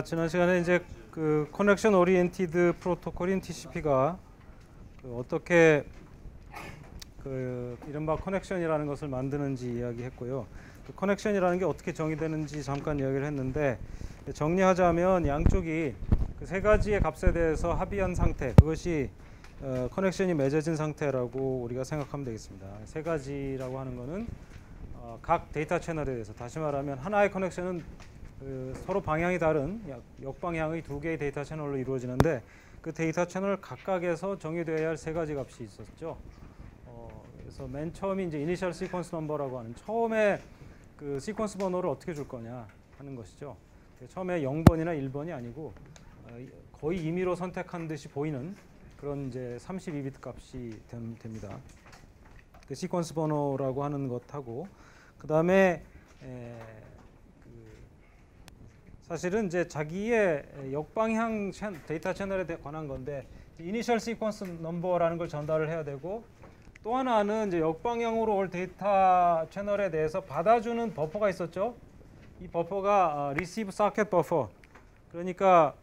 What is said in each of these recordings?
지난 시간에 이제 그 커넥션 오리엔티드 프로토콜인 TCP가 어떻게 그 이른바 커넥션이라는 것을 만드는지 이야기했고요. 그 커넥션이라는 게 어떻게 정의되는지 잠깐 이야기를 했는데, 정리하자면 양쪽이 그 세 가지의 값에 대해서 합의한 상태, 그것이 커넥션이 맺어진 상태라고 우리가 생각하면 되겠습니다. 세 가지라고 하는 것은 각 데이터 채널에 대해서, 다시 말하면 하나의 커넥션은 서로 방향이 다른 역방향의 두 개의 데이터 채널로 이루어지는데, 그 데이터 채널 각각에서 정의되어야 할 세 가지 값이 있었죠. 그래서 맨 처음이 이제 이니셜 시퀀스 넘버라고 하는, 처음에 그 시퀀스 번호를 어떻게 줄 거냐 하는 것이죠. 처음에 0번이나 1번이 아니고 거의 임의로 선택한 듯이 보이는 그런 이제 32비트 값이 됩니다. 그 시퀀스 번호라고 하는 것하고, 그 다음에 사실은 이제 자기의 역방향 데이터 채널에 관한 건데, 이니셜 시퀀스 넘버라는 걸 전달을 해야 되고, 또 하나는 이제 역방향으로 올 데이터 채널에 대해서 받아주는 버퍼가 있었죠. 이 버퍼가 receive socket buffer. 그러니까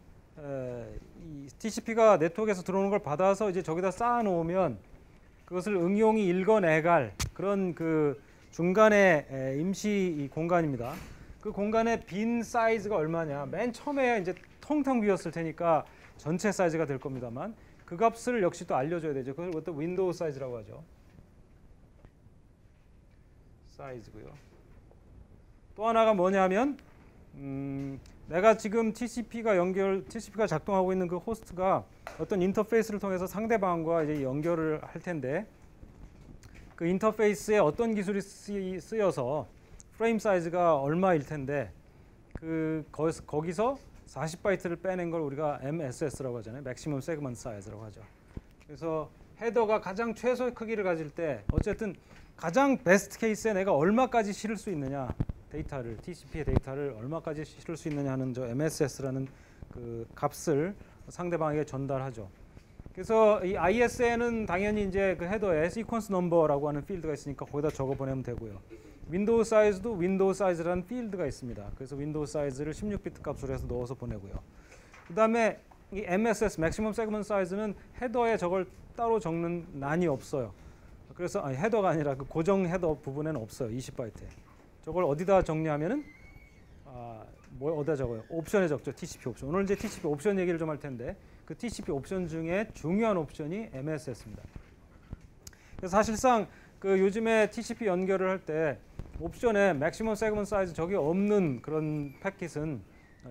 이 TCP가 네트워크에서 들어오는 걸 받아서 이제 저기다 쌓아 놓으면 그것을 응용이 읽어내갈 그런 그 중간에 임시 공간입니다. 그 공간의 빈 사이즈가 얼마냐? 맨 처음에 이제 텅텅 비었을 테니까 전체 사이즈가 될 겁니다만, 그 값을 역시 또 알려줘야 되죠. 그걸 또 윈도우 사이즈라고 하죠. 사이즈고요. 또 하나가 뭐냐면 내가 지금 TCP가 작동하고 있는 그 호스트가 어떤 인터페이스를 통해서 상대방과 이제 연결을 할 텐데, 그 인터페이스에 어떤 기술이 쓰여서 프레임 사이즈가 얼마일 텐데, 거기서 40바이트를 빼낸 걸 우리가 MSS라고 하잖아요. Maximum Segment Size라고 하죠. 그래서 헤더가 가장 최소의 크기를 가질 때, 어쨌든 가장 베스트 케이스에 내가 얼마까지 실을 수 있느냐, 데이터를, TCP의 데이터를 얼마까지 실을 수 있느냐 하는 저 MSS라는 그 값을 상대방에게 전달하죠. 그래서 이 ISN은 당연히 이제 그 헤더에 시퀀스 넘버라고 하는 필드가 있으니까 거기다 적어 보내면 되고요. 윈도우 사이즈도 윈도우 사이즈라는 필드가 있습니다. 그래서 윈도우 사이즈를 16비트 값으로 해서 넣어서 보내고요. 그 다음에 이 MSS, Maximum Segment Size는 헤더에 저걸 따로 적는 난이 없어요. 그래서 헤더가 아니라 그 고정 헤더 부분에는 없어요. 20바이트에. 저걸 어디다 정리하면은 어디다 적어요? 옵션에 적죠. TCP 옵션. 오늘 이제 TCP 옵션 얘기를 좀 할 텐데, 그 TCP 옵션 중에 중요한 옵션이 MSS입니다. 그래서 사실상 그 요즘에 TCP 연결을 할 때 옵션에 Maximum Segment Size 저게 없는 그런 패킷은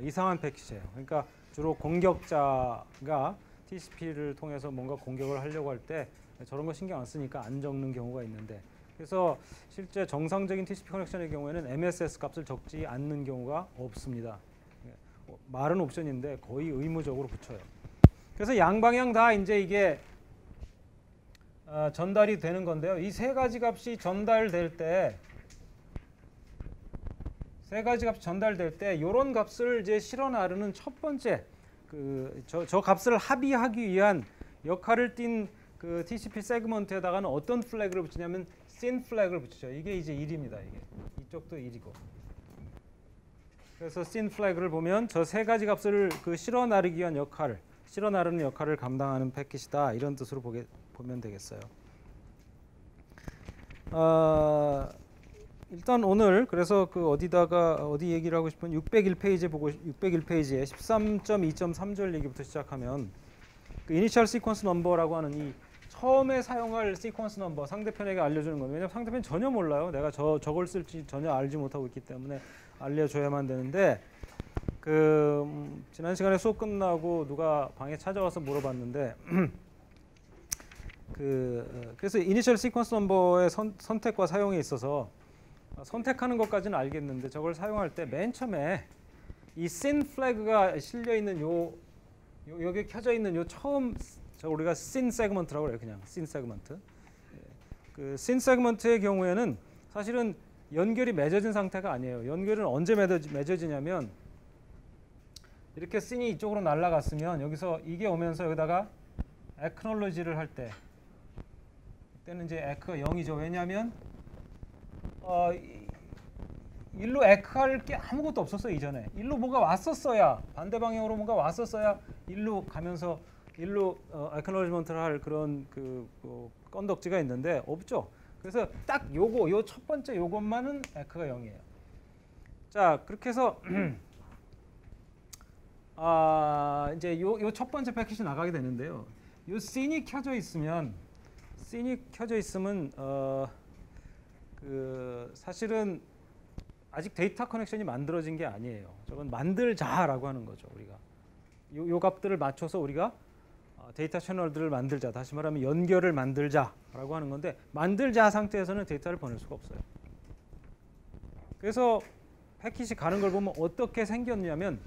이상한 패킷이에요. 그러니까 주로 공격자가 TCP를 통해서 뭔가 공격을 하려고 할 때 저런 거 신경 안 쓰니까 안 적는 경우가 있는데, 그래서 실제 정상적인 TCP 커넥션의 경우에는 MSS 값을 적지 않는 경우가 없습니다. 말은 옵션인데 거의 의무적으로 붙여요. 그래서 양방향 다 이제 이게 전달이 되는 건데요. 이 세 가지 값이 전달될 때, 이런 값을 이제 실어 나르는 첫 번째 저 값을 합의하기 위한 역할을 띈 그 TCP 세그먼트에다가는 어떤 플래그를 붙이냐면 SYN 플래그를 붙이죠. 이게 이제 1입니다. 이쪽도 1이고. 그래서 SYN 플래그를 보면 저 세 가지 값을 그 실어 나르기 위한 실어 나르는 역할을 감당하는 패킷이다, 이런 뜻으로 보면 되겠어요. 일단 오늘 그래서 그 어디 얘기를 하고 싶은 601페이지에 13.2.3절 얘기부터 시작하면, 그 이니셜 시퀀스 넘버라고 하는 이 처음에 사용할 시퀀스 넘버, 상대편에게 알려주는 거예요. 왜냐하면 상대편이 전혀 몰라요. 내가 저걸 쓸지 전혀 알지 못하고 있기 때문에 알려줘야만 되는데, 지난 시간에 수업 끝나고 누가 방에 찾아와서 물어봤는데 그래서 이니셜 시퀀스 넘버의 선택과 사용에 있어서 선택하는 것까지는 알겠는데, 저걸 사용할 때 맨 처음에 이 SYN 플래그가 실려 있는 여기 켜져 있는 처음, 우리가 SYN 세그먼트라고 그래요. 그냥 SYN 세그먼트. 그 SYN 세그먼트의 경우에는 사실은 연결이 맺어진 상태가 아니에요. 연결은 언제 맺어지냐면, 이렇게 SYN이 이쪽으로 날아갔으면 여기서 이게 오면서 여기다가 acknowledge를 할 때, 그때는 이제 echo가 0이죠. 왜냐하면 일로 에크할 게 아무것도 없었어요. 이전에 일로 뭐가 왔었어야, 반대 방향으로 뭔가 왔었어야 일로 가면서 일로 acknowledgement를 할 그런 건덕지가 있는데 없죠. 그래서 딱 요 첫 번째 요것만은 에크가 0이에요. 자, 그렇게 해서 이제 요 첫 번째 패킷이 나가게 되는데요. 요 씬이 켜져 있으면 사실은 아직 데이터 커넥션이 만들어진 게 아니에요. 저건 만들자라고 하는 거죠. 우리가 요 값들을 맞춰서 우리가 데이터 채널들을 만들자, 다시 말하면 연결을 만들자라고 하는 건데, 만들자 상태에서는 데이터를 보낼 수가 없어요. 그래서 패킷이 가는 걸 보면 어떻게 생겼냐면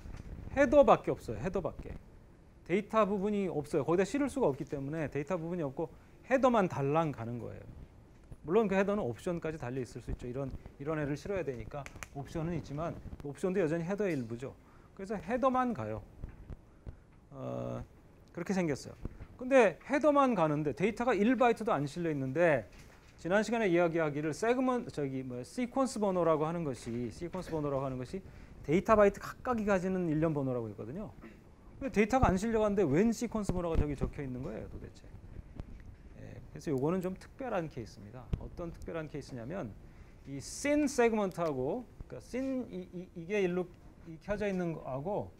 헤더밖에 없어요. 헤더밖에. 데이터 부분이 없어요. 거기다 실을 수가 없기 때문에 데이터 부분이 없고 헤더만 달랑 가는 거예요. 물론 그 헤더는 옵션까지 달려 있을 수 있죠. 이런 애를 실어야 되니까 옵션은 있지만 옵션도 여전히 헤더의 일부죠. 그래서 헤더만 가요. 그렇게 생겼어요. 근데 헤더만 가는데 데이터가 1바이트도 안 실려 있는데, 지난 시간에 이야기하기를 시퀀스 번호라고 하는 것이 데이터 바이트 각각이 가지는 일련 번호라고 했거든요. 근데 데이터가 안 실려가는데 웬 시퀀스 번호가 저기 적혀 있는 거예요, 도대체. 그래서 요거는 좀 특별한 케이스입니다. 어떤 특별한 케이스냐면 이 씬 세그먼트하고, 그러니까 이게 일로 켜져 있는 거하고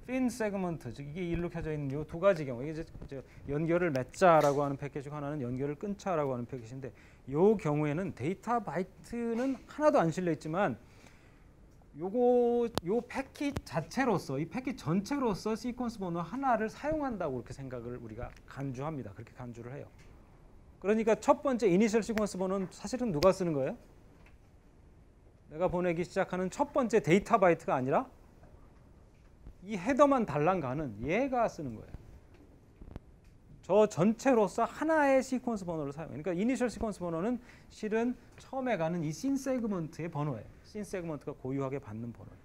핀 세그먼트, 즉 이게 일로 켜져 있는 요 두 가지 경우, 이게 이제 연결을 맺자라고 하는 패키지고 하나는 연결을 끊자라고 하는 패키지인데, 요 경우에는 데이터 바이트는 하나도 안 실려 있지만 요 패킷 자체로서, 이 패킷 전체로서 시퀀스 번호 하나를 사용한다고 그렇게 생각을 우리가 간주합니다. 그렇게 간주를 해요. 그러니까 첫 번째 이니셜 시퀀스 번호는 사실은 누가 쓰는 거예요? 내가 보내기 시작하는 첫 번째 데이터 바이트가 아니라 이 헤더만 달랑 가는 얘가 쓰는 거예요. 저 전체로서 하나의 시퀀스 번호를 사용해요. 그러니까 이니셜 시퀀스 번호는 실은 처음에 가는 이 씬 세그먼트의 번호예요. 씬 세그먼트가 고유하게 받는 번호예요.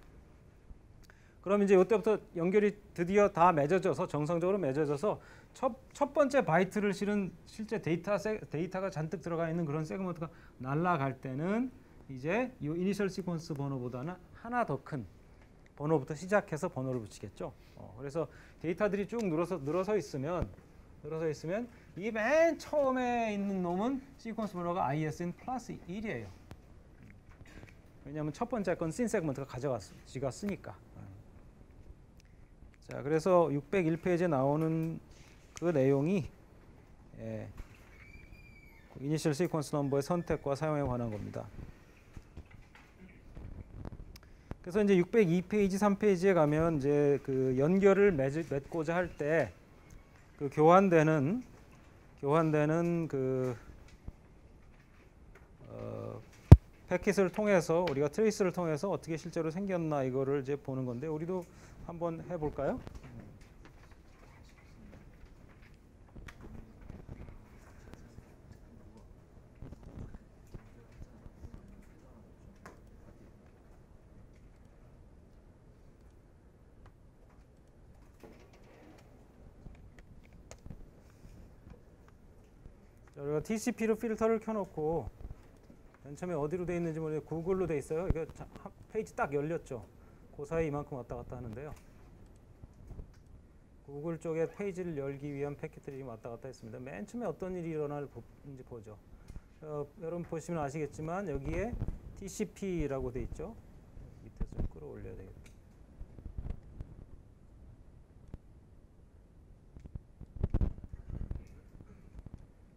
그럼 이제 이때부터 연결이 드디어 다 맺어져서, 정상적으로 맺어져서 첫 번째 바이트를 실은 실제 데이터가 잔뜩 들어가 있는 그런 세그먼트가 날아갈 때는 이제 이 이니셜 시퀀스 번호보다는 하나 더 큰 번호부터 시작해서 번호를 붙이겠죠. 그래서 데이터들이 쭉 늘어서 있으면 이 맨 처음에 있는 놈은 시퀀스 번호가 ISN 플러스 1이에요. 왜냐하면 첫 번째 건 씬 세그먼트가 지가 쓰니까. 자, 그래서 601페이지에 나오는 그 내용이 이니셜 시퀀스 넘버의 선택과 사용에 관한 겁니다. 그래서 이제 602페이지, 3페이지에 가면 이제 그 연결을 맺고자 할 때 그 교환되는 그 패킷을 통해서, 우리가 트레이스를 통해서 어떻게 실제로 생겼나 이거를 이제 보는 건데, 우리도 한번 해볼까요? 우리가 TCP로 필터를 켜놓고 맨 처음에 어디로 돼 있는지 모르겠는데 구글로 돼 있어요. 이거 페이지 딱 열렸죠. 그 사이 이만큼 왔다 갔다 하는데요. 구글 쪽에 페이지를 열기 위한 패킷들이 왔다 갔다 했습니다. 맨 처음에 어떤 일이 일어날지 보죠. 여러분 보시면 아시겠지만 여기에 TCP라고 돼 있죠. 밑에서 좀 끌어올려야 되겠다.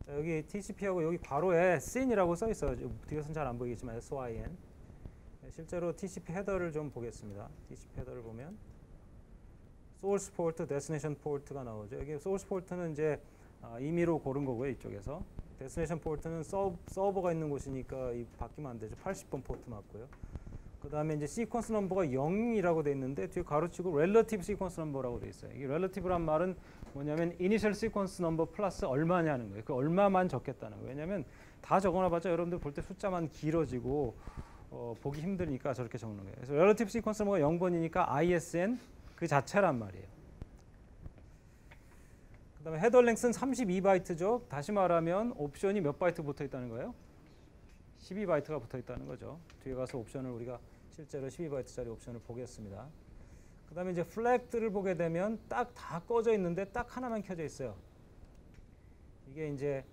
자, 여기 TCP하고 여기 괄호에 SYN이라고 써 있어요. 뒤에서는 잘 안 보이겠지만 SYN. 실제로 TCP 헤더를 좀 보겠습니다. TCP 헤더를 보면 소urce 포트, 데스티네이션 포트가 나오죠. 여기 소urce 포트는 이제 임의로 고른 거고요, 이쪽에서. 데스티네이션 포트는 서버가 있는 곳이니까 바뀌면 안 되죠. 80번 포트 맞고요. 그 다음에 이제 시퀀스 넘버가 0이라고 돼 있는데 뒤에 가로치고 relative 시퀀스 넘버라고 돼 있어요. 이 relative란 말은 뭐냐면 initial 시퀀스 넘버 플러스 얼마냐는 거예요. 그 얼마만 적겠다는 거예요. 왜냐면 다 적어놔봤자 여러분들 볼 때 숫자만 길어지고 보기 힘드니까 저렇게 적는 거예요. 그래서 relative 시퀀스 넘버가 0번이니까 ISN 그 자체란 말이에요. 그 다음에 헤더 랭스는 32바이트죠. 다시 말하면 옵션이 몇 바이트 붙어 있다는 거예요? 12바이트가 붙어 있다는 거죠. 뒤에 가서 옵션을 우리가 실제로 12바이트짜리 옵션을 보겠습니다. 그 다음에 이제 플래그들을 보게 되면 딱 다 꺼져 있는데 딱 하나만 켜져 있어요. 이게 이제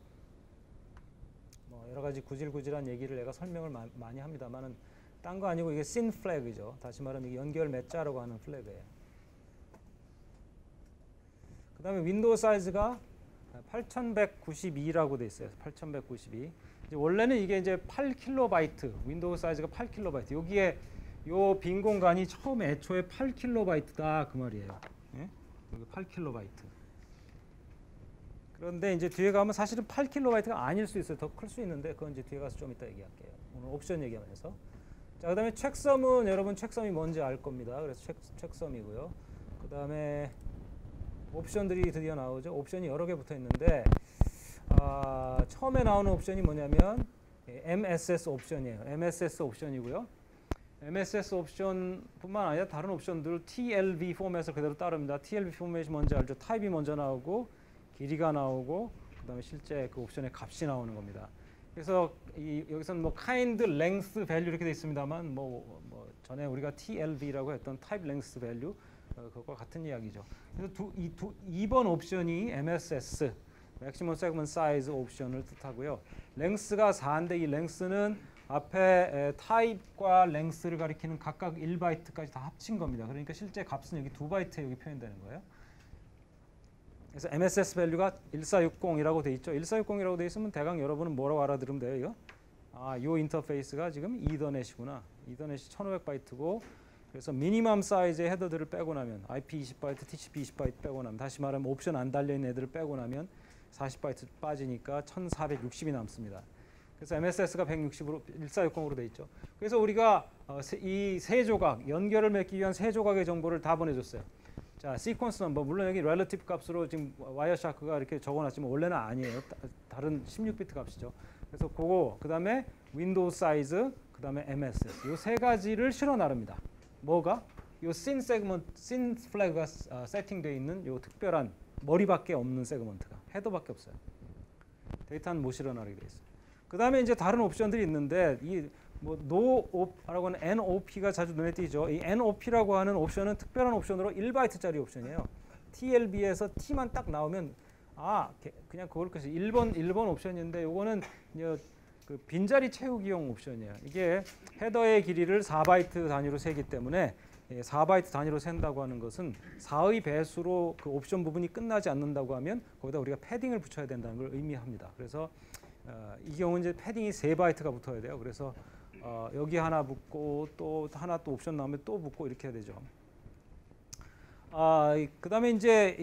뭐 여러 가지 구질구질한 얘기를 내가 설명을 많이 합니다만은 딴 거 아니고 이게 씬 플래그죠. 다시 말하면 이게 연결 맺자라고 하는 플래그예요. 그 다음에 윈도우 사이즈가 8192라고 돼 있어요. 8192. 이제 원래는 이게 이제 8KB, 윈도우 사이즈가 8KB. 여기에 요 빈 공간이 처음 애초에 8KB다 그 말이에요. 예? 여기 8KB. 그런데 이제 뒤에 가면 사실은 8KB가 아닐 수 있어요. 더 클 수 있는데 그건 이제 뒤에 가서 좀 이따 얘기할게요. 오늘 옵션 얘기하면서. 자, 그다음에 책섬은 여러분 책섬이 뭔지 알 겁니다. 그래서 책섬이고요. 그다음에 옵션들이 드디어 나오죠. 옵션이 여러 개 붙어 있는데 처음에 나오는 옵션이 뭐냐면 MSS 옵션이에요. MSS 옵션이고요. MSS 옵션뿐만 아니라 다른 옵션들 TLV 포맷을 그대로 따릅니다. TLV 포맷이 뭔지 알죠? 타입이 먼저 나오고 길이가 나오고 그다음에 실제 그 옵션의 값이 나오는 겁니다. 그래서 여기서는 뭐 kind, length, value 이렇게 돼 있습니다만 뭐 전에 우리가 TLV라고 했던 type, length, value 그것과 같은 이야기죠. 그래서 2번 옵션이 MSS Maximum Segment Size 옵션을 뜻하고요. length가 4인데 이 length는 앞에 타입과 length를 가리키는 각각 1바이트까지 다 합친 겁니다. 그러니까 실제 값은 여기 2바이트에 여기 표현되는 거예요. 그래서 MSS 밸류가 1460이라고 돼 있죠. 1460이라고 돼 있으면 대강 여러분은 뭐라고 알아들으면 돼요, 이거? 요 인터페이스가 지금 이더넷이구나. 이더넷이 1500바이트고 그래서 미니멈 사이즈의 헤더들을 빼고 나면 IP 20바이트, TCP 20바이트 빼고 나면 다시 말하면 옵션 안 달려 있는 애들을 빼고 나면 40바이트 빠지니까 1460이 남습니다. 그래서 MSS가 160으로 1460으로 돼 있죠. 그래서 우리가 이 세 조각 연결을 맺기 위한 세 조각의 정보를 다 보내줬어요. 자, 시퀀스 넘버 물론 여기 relative 값으로 지금 와이어샤크가 이렇게 적어놨지만 원래는 아니에요. 다른 16비트 값이죠. 그래서 그거 그다음에 윈도우 사이즈 그다음에 MSS 요 세 가지를 실어 나릅니다. 뭐가? 요 씬 세그먼트, 씬 플래그가 세팅되어 있는 요 특별한 머리밖에 없는 세그먼트가 헤더밖에 없어요. 데이터는 못 실어 나르게 돼 있어요. 그다음에 이제 다른 옵션들이 있는데 이 뭐 NOOP라고 하는 NOP가 자주 눈에 띄죠. 이 NOP라고 하는 옵션은 특별한 옵션으로 1바이트짜리 옵션이에요. TLB에서 T만 딱 나오면 그냥 그걸 그래서 1번 옵션인데 요거는 그 빈자리 채우기용 옵션이에요. 이게 헤더의 길이를 4바이트 단위로 세기 때문에 4바이트 단위로 센다고 하는 것은 4의 배수로 그 옵션 부분이 끝나지 않는다고 하면 거기다 우리가 패딩을 붙여야 된다는 걸 의미합니다. 그래서 이 경우는 이제 패딩이 3바이트가 붙어야 돼요. 그래서 여기 하나 붙고 또 하나 또 옵션 나오면 또 붙고 이렇게 해야 되죠. 그다음에 이제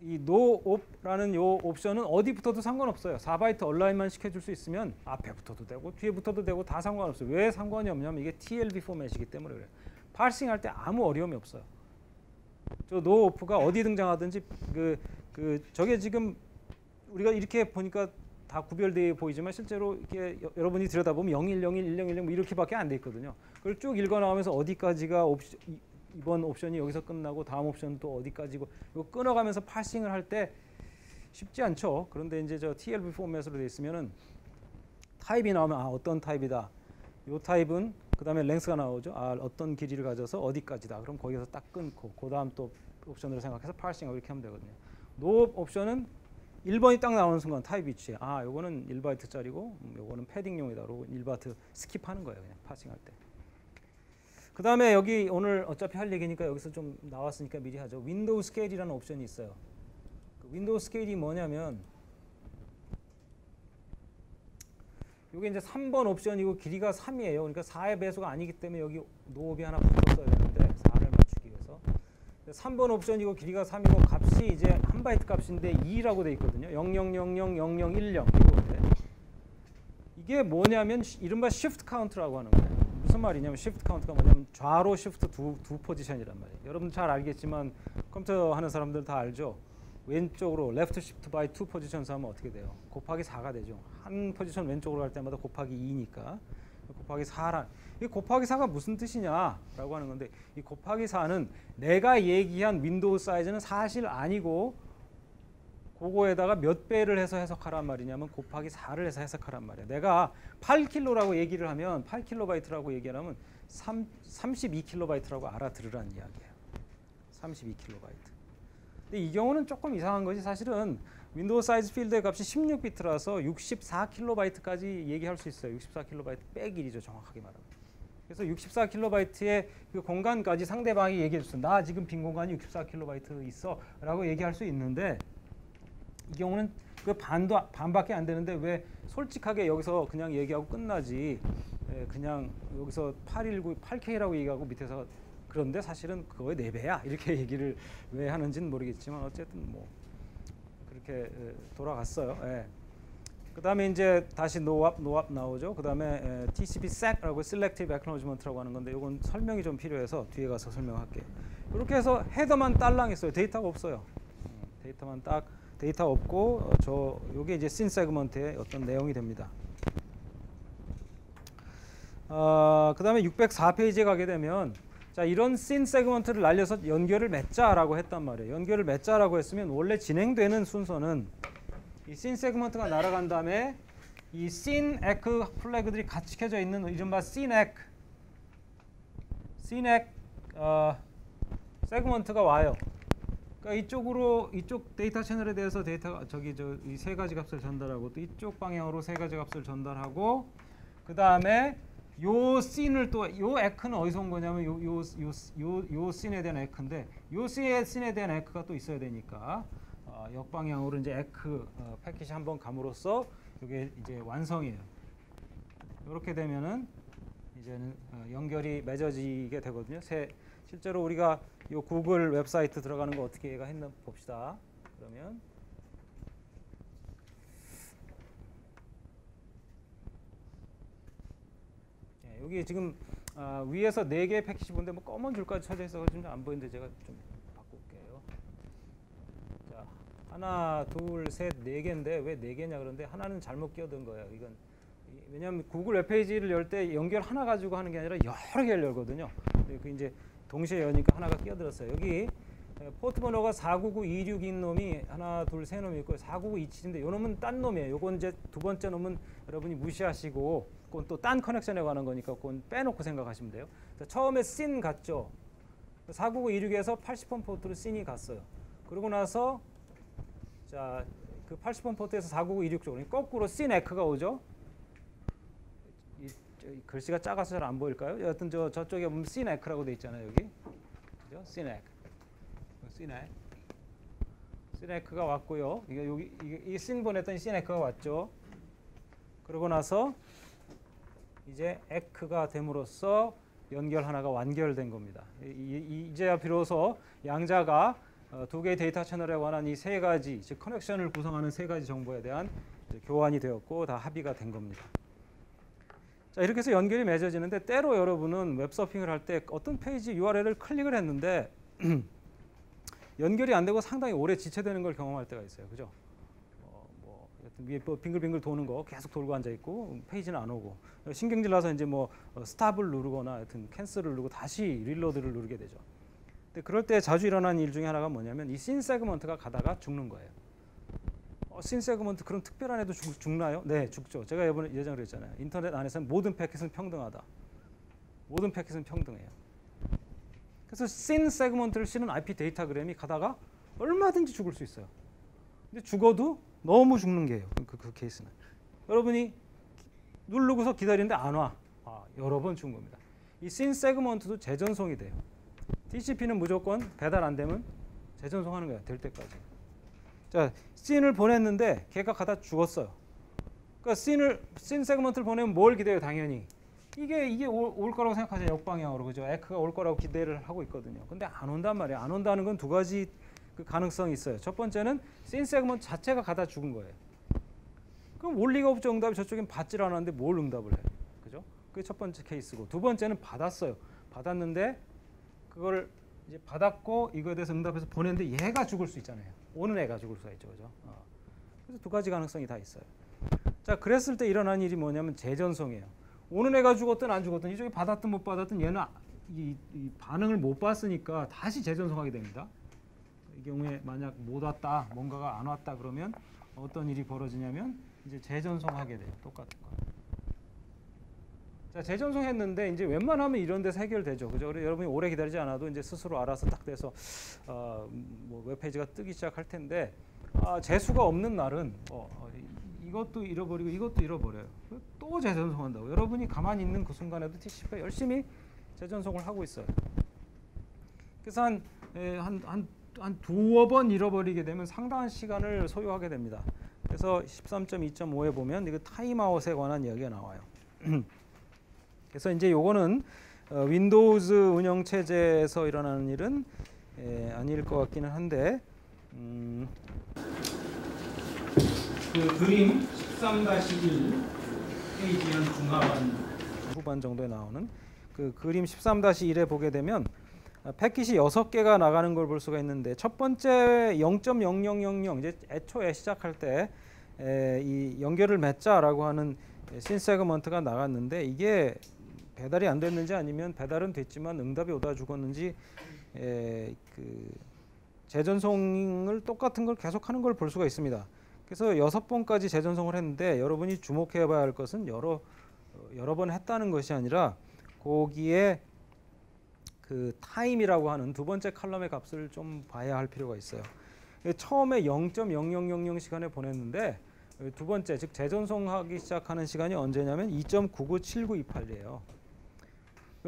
이 noop라는 요 옵션은 어디 붙어도 상관없어요. 4바이트 얼라인만 시켜줄 수 있으면 앞에 붙어도 되고 뒤에 붙어도 되고 다 상관없어요. 왜 상관이 없냐면 이게 TLB 포맷이기 때문에 그래요. 파싱할 때 아무 어려움이 없어요. 저 noop가 어디 등장하든지 저게 지금 우리가 이렇게 보니까 다 구별되어 보이지만 실제로 이렇게 여러분이 들여다보면 0101, 1010 뭐 이렇게밖에 안 돼 있거든요. 그걸 쭉 읽어 나오면서 어디까지가 이번 옵션이 여기서 끝나고 다음 옵션 또 어디까지고 이거 끊어가면서 파싱을 할 때 쉽지 않죠. 그런데 이제 저 TLB 포맷으로 돼 있으면은 타입이 나오면 어떤 타입이다. 요 타입은 그다음에 랭스가 나오죠. 어떤 길이를 가져서 어디까지다. 그럼 거기서 딱 끊고 그다음 또 옵션으로 생각해서 파싱하고 이렇게 하면 되거든요. 노 옵션은 1번이 딱 나오는 순간 타입 위치에 요거는 1바이트짜리고 요거는 패딩용이다. 그러고 1바이트 스킵하는 거예요. 그냥 파싱할 때. 그 다음에 여기 오늘 어차피 할 얘기니까 여기서 좀 나왔으니까 미리 하죠. 윈도우 스케일이라는 옵션이 있어요. 그 윈도우 스케일이 뭐냐면 이게 이제 3번 옵션이고 길이가 3이에요. 그러니까 4의 배수가 아니기 때문에 여기 노업이 하나 붙었어야 되는데 4를 맞추기 위해서 3번 옵션이고 길이가 3이고 값이 이제 1바이트 값인데 2라고 돼 있거든요. 00000010 이거인데 이게 뭐냐면 이른바 shift count라고 하는 거예요. 무슨 말이냐면 shift count가 뭐냐면 좌로 shift 두 포지션이란 말이에요. 여러분 잘 알겠지만 컴퓨터 하는 사람들 다 알죠. 왼쪽으로 left shift by 2 포지션스 하면 어떻게 돼요? 곱하기 4가 되죠. 한 포지션 왼쪽으로 갈 때마다 곱하기 2니까 곱하기 4라. 이 곱하기 4가 무슨 뜻이냐라고 하는 건데 이 곱하기 4는 내가 얘기한 윈도우 사이즈는 사실 아니고 그거에다가 몇 배를 해서 해석하란 말이냐면 곱하기 4를 해서 해석하란 말이야. 내가 8킬로라고 얘기를 하면 8킬로바이트라고 얘기하면 32킬로바이트라고 알아들으란 이야기예요. 32킬로바이트. 근데 이 경우는 조금 이상한 것이 사실은 윈도우 사이즈 필드의 값이 16비트라서 64킬로바이트까지 얘기할 수 있어요. 64킬로바이트 빼기 1이죠. 정확하게 말하면. 그래서 64킬로바이트의 그 공간까지 상대방이 얘기해 줬어. 나 지금 빈 공간이 64킬로바이트 있어 라고 얘기할 수 있는데 이 경우는 그 반밖에 안 되는데 왜 솔직하게 여기서 그냥 얘기하고 끝나지 그냥 여기서 8K라고 얘기하고 밑에서 그런데 사실은 그거의 4배야 이렇게 얘기를 왜 하는지는 모르겠지만 어쨌든 뭐 그렇게 돌아갔어요. 예. 그 다음에 이제 다시 노압 나오죠. 그 다음에 TCP SAC라고 Selective Acknowledgement라고 하는 건데 이건 설명이 좀 필요해서 뒤에 가서 설명할게요. 이렇게 해서 헤더만 딸랑 있어요. 데이터가 없어요. 데이터만 딱 데이터 없고 요게 이제 씬 세그먼트의 어떤 내용이 됩니다. 그 다음에 604페이지에 가게 되면 자 이런 씬 세그먼트를 날려서 연결을 맺자라고 했단 말이에요. 연결을 맺자라고 했으면 원래 진행되는 순서는 이 씬 세그먼트가 날아간 다음에 이 씬 에크 플래그들이 같이 켜져 있는 이른바 씬 에크 세그먼트가 와요. 그러니까 이쪽 데이터 채널에 대해서 데이터 이 세 가지 값을 전달하고 또 이쪽 방향으로 세 가지 값을 전달하고 그 다음에 요 씬을 또 요 에크는 어디서 온 거냐면 요 씬에 대한 에크인데 요 씬에 대한 에크가 또 있어야 되니까 역방향으로 이제 에크 패킷이 한번 감으로써 이게 이제 완성이에요. 이렇게 되면은 이제는 연결이 맺어지게 되거든요. 실제로 우리가 이 구글 웹사이트 들어가는 거 어떻게 얘가 했나 봅시다. 그러면 여기 지금 위에서 4개의 패킷이 보는데 뭐 검은 줄까지 쳐져 있어서 좀 안 보이는데 제가 좀 바꿀게요. 자, 하나, 둘, 셋, 4개인데 왜 4개냐 그런데 하나는 잘못 끼어든 거예요. 이건 왜냐하면 구글 웹페이지를 열 때 연결 하나 가지고 하는 게 아니라 여러 개를 열거든요. 그 이제 동시에 여니까 하나가 끼어들었어요. 여기 포트 번호가 49926인 놈이 하나, 둘, 세 놈이 있고 49927인데 이 놈은 딴 놈이에요. 요건 이제 두 번째 놈은 여러분이 무시하시고 그건 또 딴 커넥션에 관한 거니까 그건 빼놓고 생각하시면 돼요. 처음에 씬 갔죠. 49926에서 80번 포트로 씬이 갔어요. 그러고 나서 자, 그 80번 포트에서 49926 쪽으로 거꾸로 씬 에크가 오죠. 글씨가 작아서 잘 안 보일까요? 여하튼 저쪽에 보면 씬 에크라고 돼 있잖아요. 여기 그죠? 씬 에크. 씬 에크가 왔고요. 이 씬 보냈던 씬 에크가 왔죠. 그러고 나서 이제 에크가 됨으로써 연결 하나가 완결된 겁니다. 이제야 비로소 양자가 두 개의 데이터 채널에 관한 이 세 가지, 즉 커넥션을 구성하는 세 가지 정보에 대한 교환이 되었고 다 합의가 된 겁니다. 자, 이렇게 해서 연결이 맺어지는데 때로 여러분은 웹서핑을 할 때 어떤 페이지 URL을 클릭을 했는데 연결이 안 되고 상당히 오래 지체되는 걸 경험할 때가 있어요. 그죠? 위에 빙글빙글 도는 거 계속 돌고 앉아 있고 페이지는 안 오고 신경질 나서 이제 스탑을 누르거나 하여튼 캔슬을 누르고 다시 릴로드를 누르게 되죠. 근데 그럴 때 자주 일어나는 일 중에 하나가 뭐냐면 이 씬 세그먼트가 가다가 죽는 거예요. 씬 세그먼트 그런 특별한 애도 죽나요? 네, 죽죠. 제가 예전에 그랬잖아요. 인터넷 안에서는 모든 패킷은 평등하다. 모든 패킷은 평등해요. 그래서 씬 세그먼트를 씌는 IP 데이터그램이 가다가 얼마든지 죽을 수 있어요. 근데 죽어도 너무 죽는 게예요. 그 케이스는. 여러분이 누르고서 기다리는데 안 와. 여러 번 죽은 겁니다. 이 씬 세그먼트도 재전송이 돼요. TCP는 무조건 배달 안 되면 재전송하는 거예요. 될 때까지. 자, 씬을 보냈는데 걔가 가다 죽었어요. 그러니까 씬 세그먼트를 보내면 뭘 기대해요? 당연히. 이게 올 거라고 생각하죠. 역방향으로. 그죠? 에크가 올 거라고 기대를 하고 있거든요. 근데 안 온단 말이에요. 안 온다는 건 두 가지 그 가능성이 있어요. 첫 번째는 씬 세그먼트 자체가 가다 죽은 거예요. 그럼 올 리가 없죠. 응답이 저쪽엔 받질 않았는데 뭘 응답을 해요. 그죠? 그게 첫 번째 케이스고 두 번째는 받았어요. 받았는데 그걸 이제 받았고 이거에 대해서 응답해서 보냈는데 얘가 죽을 수 있잖아요. 오는 애가 죽을 수가 있죠. 그죠? 그래서 두 가지 가능성이 다 있어요. 자, 그랬을 때 일어난 일이 뭐냐면 재전송이에요. 오는 애가 죽었든 안 죽었든 이쪽이 받았든 못 받았든 얘는 이 반응을 못 봤으니까 다시 재전송하게 됩니다. 이 경우에 만약 못 왔다, 뭔가가 안 왔다 그러면 어떤 일이 벌어지냐면 이제 재전송하게 돼요. 똑같은 거. 자, 재전송했는데 이제 웬만하면 이런 데서 해결되죠. 그죠? 그래서 여러분이 오래 기다리지 않아도 이제 스스로 알아서 딱 돼서 뭐 웹페이지가 뜨기 시작할 텐데 재수가 없는 날은 이것도 잃어버리고 이것도 잃어버려요. 또 재전송한다고. 여러분이 가만히 있는 그 순간에도 TCP가 열심히 재전송을 하고 있어요. 그래서 한 두어 번 잃어버리게 되면 상당한 시간을 소요하게 됩니다. 그래서 13.2.5에 보면 이거 타임아웃에 관한 이야기가 나와요. 그래서 이제 요거는 윈도우즈 운영 체제에서 일어나는 일은 아닐 것 같기는 한데 그 그림 13-1 페이지 한 중하반 후반 정도에 나오는 그 그림 13-1에 보게 되면 패킷이 6개가 나가는 걸 볼 수가 있는데 첫 번째 0.0000 이제 애초에 시작할 때 이 연결을 맺자라고 하는 신 세그먼트가 나갔는데 이게 배달이 안 됐는지 아니면 배달은 됐지만 응답이 오다 죽었는지 그 재전송을 똑같은 걸 계속하는 걸 볼 수가 있습니다. 그래서 6번까지 재전송을 했는데 여러분이 주목해봐야 할 것은 여러 번 했다는 것이 아니라 거기에 그 타임이라고 하는 두 번째 칼럼의 값을 좀 봐야 할 필요가 있어요. 처음에 0.0000 시간에 보냈는데 두 번째 즉 재전송하기 시작하는 시간이 언제냐면 2.997928이에요.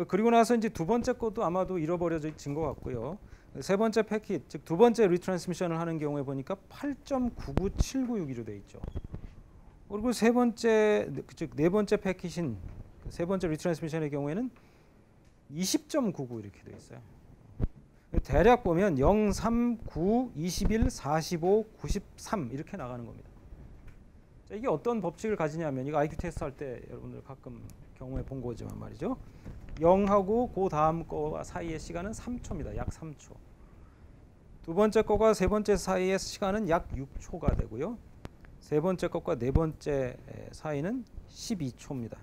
그리고 나서 이제 두 번째 것도 아마도 잃어버려진 것 같고요. 세 번째 패킷 즉 두 번째 리트랜스미션을 하는 경우에 보니까 8.997961로 돼 있죠. 그리고 세 번째 즉 네 번째 패킷인 세 번째 리트랜스미션의 경우에는 20.99 이렇게 돼 있어요. 대략 보면 0, 3, 9, 21, 45, 93 이렇게 나가는 겁니다. 자, 이게 어떤 법칙을 가지냐면 이거 IQ 테스트 할 때 여러분들 가끔 경우에 본 거지만 말이죠. 0하고 그 다음 거 사이의 시간은 3초입니다. 약 3초. 두 번째 거가 세 번째 사이의 시간은 약 6초가 되고요. 세 번째 것과 네 번째 사이는 12초입니다.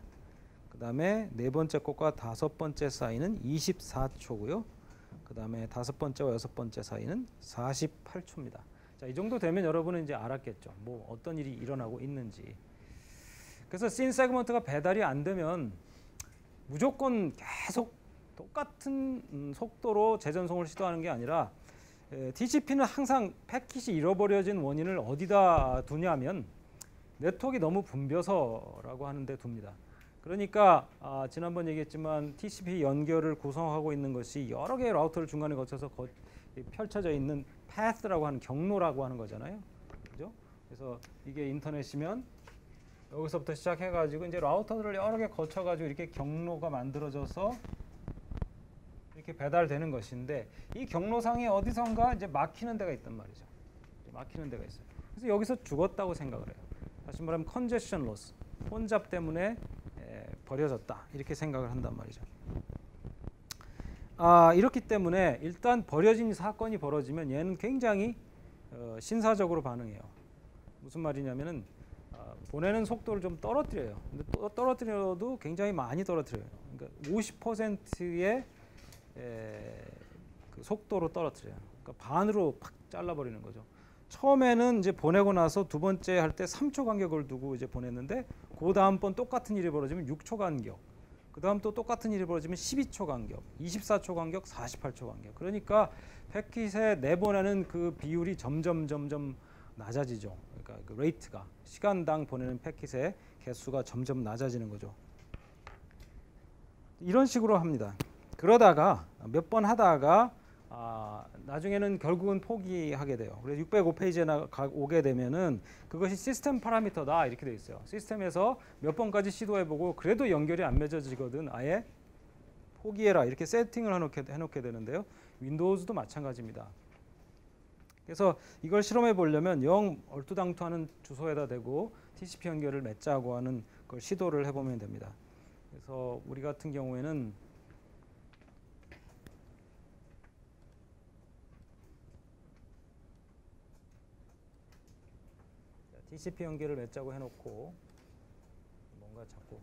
그 다음에 네 번째 것과 다섯 번째 사이는 24초고요. 그 다음에 다섯 번째와 여섯 번째 사이는 48초입니다. 자, 이 정도 되면 여러분은 이제 알았겠죠. 뭐 어떤 일이 일어나고 있는지. 그래서 씬 세그먼트가 배달이 안 되면 무조건 계속 똑같은 속도로 재전송을 시도하는 게 아니라 TCP는 항상 패킷이 잃어버려진 원인을 어디다 두냐면 네트워크가 너무 붐벼서라고 하는데 둡니다. 그러니까 지난번 얘기했지만 TCP 연결을 구성하고 있는 것이 여러 개의 라우터를 중간에 거쳐서 펼쳐져 있는 path라고 하는 경로라고 하는 거잖아요. 그죠? 그래서 이게 인터넷이면 여기서부터 시작해가지고 이제 라우터들을 여러 개 거쳐가지고 이렇게 경로가 만들어져서 이렇게 배달되는 것인데 이 경로상에 어디선가 이제 막히는 데가 있단 말이죠. 막히는 데가 있어요. 그래서 여기서 죽었다고 생각을 해요. 다시 말하면 congestion loss, 혼잡 때문에 버려졌다 이렇게 생각을 한단 말이죠. 이렇기 때문에 일단 버려진 사건이 벌어지면 얘는 굉장히 신사적으로 반응해요. 무슨 말이냐면은 보내는 속도를 좀 떨어뜨려요. 근데 떨어뜨려도 굉장히 많이 떨어뜨려요. 그러니까 50%의 그 속도로 떨어뜨려요. 그러니까 반으로 팍 잘라버리는 거죠. 처음에는 이제 보내고 나서 두 번째 할 때 3초 간격을 두고 이제 보냈는데 그 다음번 똑같은 일이 벌어지면 6초 간격, 그 다음 또 똑같은 일이 벌어지면 12초 간격, 24초 간격, 48초 간격. 그러니까 패킷에 내보내는 그 비율이 점점 낮아지죠. 그러니까 그 레이트가 시간당 보내는 패킷의 개수가 점점 낮아지는 거죠. 이런 식으로 합니다. 그러다가 몇 번 하다가 나중에는 결국은 포기하게 돼요. 그래서 605페이지에 오게 되면은 그것이 시스템 파라미터다 이렇게 돼 있어요. 시스템에서 몇 번까지 시도해보고 그래도 연결이 안 맺어지거든 아예 포기해라 이렇게 세팅을 해놓게 되는데요. 윈도우즈도 마찬가지입니다. 그래서 이걸 실험해 보려면 영 얼토당토하는 주소에다 대고 TCP 연결을 맺자고 하는 걸 시도를 해보면 됩니다. 그래서 우리 같은 경우에는 TCP 연결을 맺자고 해놓고 뭔가 자꾸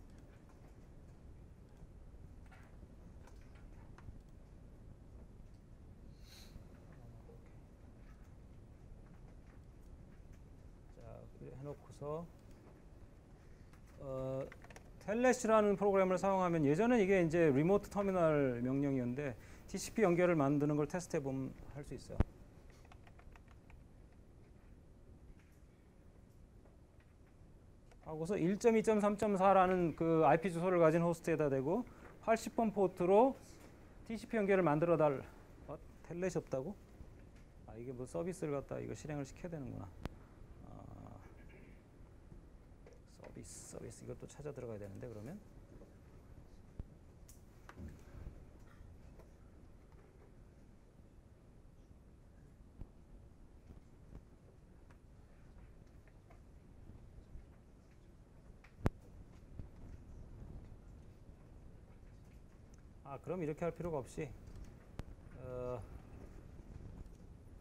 해놓고서 텔넷이라는 프로그램을 사용하면 예전에 이게 이제 리모트 터미널 명령이었는데 TCP 연결을 만드는 걸 테스트해 보면 할 수 있어요. 하고서 1.2.3.4라는 그 IP 주소를 가진 호스트에다 대고 80번 포트로 TCP 연결을 만들어 달. 텔넷이 없다고? 이게 뭐 서비스를 갖다 이거 실행을 시켜야 되는구나. 서비스 이것도 찾아 들어가야 되는데 그러면 그럼 이렇게 할 필요가 없이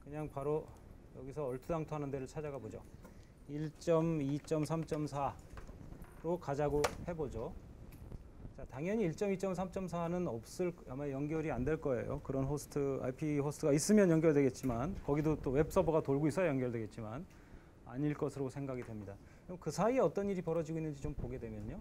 그냥 바로 여기서 얼토당토 하는 데를 찾아가 보죠. 1.2.3.4로 가자고 해보죠. 자, 당연히 1.2.3.4는 아마 연결이 안 될 거예요. 그런 호스트, IP 호스트가 있으면 연결되겠지만 거기도 또 웹 서버가 돌고 있어야 연결되겠지만 아닐 것으로 생각이 됩니다. 그럼 그 사이에 어떤 일이 벌어지고 있는지 좀 보게 되면요.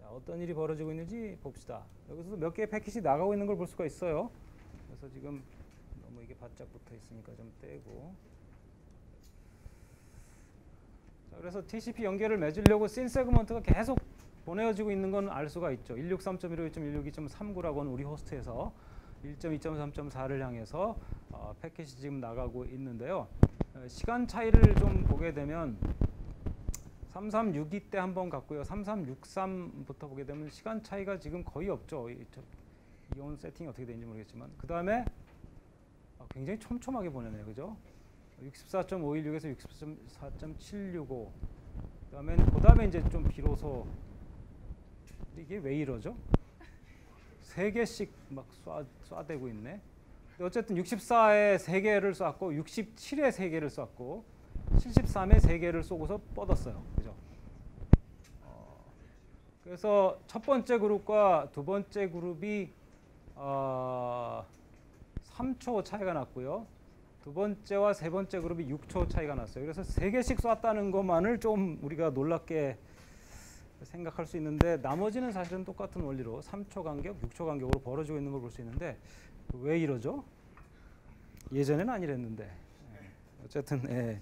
어떤 일이 벌어지고 있는지 봅시다. 여기서도 몇 개의 패킷이 나가고 있는 걸 볼 수가 있어요. 그래서 지금 너무 이게 바짝 붙어 있으니까 좀 떼고. 자, 그래서 TCP 연결을 맺으려고 씬 세그먼트가 계속 보내어지고 있는 건 알 수가 있죠. 163.152.162.39라고 하는 우리 호스트에서 1.2.3.4를 향해서 패킷이 지금 나가고 있는데요. 시간 차이를 좀 보게 되면 3362 때 한번 갔고요. 3363부터 보게 되면 시간 차이가 지금 거의 없죠. 이온 세팅이 어떻게 되는지 모르겠지만 그 다음에 굉장히 촘촘하게 보내네요. 그죠? 64.516에서 64.765 그 다음에 이제 좀 비로소 이게 왜 이러죠? 3개씩 막 쏴대고 있네. 근데 어쨌든 64에 3개를 쐈고 67에 3개를 쐈고 73에 3개를 쏘고서 뻗었어요. 그죠? 그래서 첫 번째 그룹과 두 번째 그룹이 3초 차이가 났고요. 두 번째와 세 번째 그룹이 6초 차이가 났어요. 그래서 3개씩 쐈다는 것만을 좀 우리가 놀랍게 생각할 수 있는데 나머지는 사실은 똑같은 원리로 3초 간격, 6초 간격으로 벌어지고 있는 걸 볼 수 있는데 왜 이러죠? 예전에는 아니랬는데 어쨌든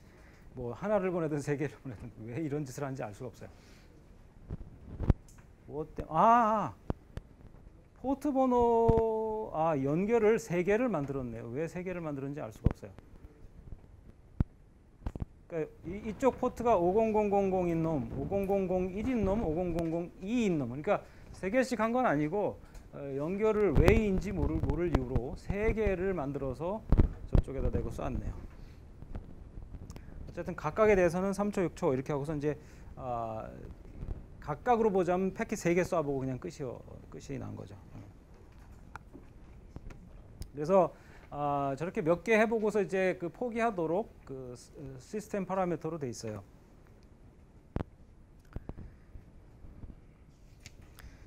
뭐 하나를 보내든 3개를 보내든 왜 이런 짓을 하는지 알 수가 없어요. 뭐 때문에? 포트 번호 연결을 3개를 만들었네요. 왜 3개를 만들었는지 알 수가 없어요. 그러니까 이쪽 포트가 50000인 놈, 50001인 놈, 50002인 놈. 그러니까 3개씩 한 건 아니고 연결을 왜인지 모를 이유로 3개를 만들어서 저쪽에다 대고 쐈네요. 어쨌든 각각에 대해서는 3초, 6초 이렇게 하고서 이제 각각으로 보자면 패킷 3개 쏴보고 그냥 끝이 난 거죠. 그래서 저렇게 몇 개 해보고서 이제 그 포기하도록 그 시스템 파라미터로 돼 있어요.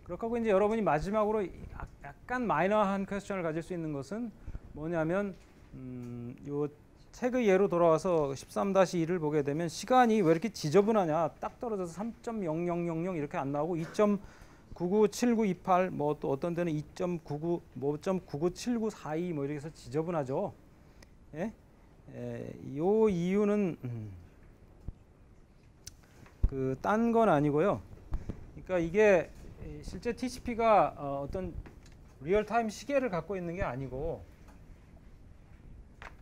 그렇게 하고 이제 여러분이 마지막으로 약간 마이너한 퀘스천을 가질 수 있는 것은 뭐냐면 요 책의 예로 돌아와서 13-2를 보게 되면 시간이 왜 이렇게 지저분하냐, 딱 떨어져서 3.0000 이렇게 안 나오고 2.997928 뭐 또 어떤 데는 2.99 뭐 5.997942 뭐 이렇게 해서 지저분하죠. 예? 요 이유는 그 딴 건 아니고요. 그러니까 이게 실제 TCP가 어떤 리얼타임 시계를 갖고 있는 게 아니고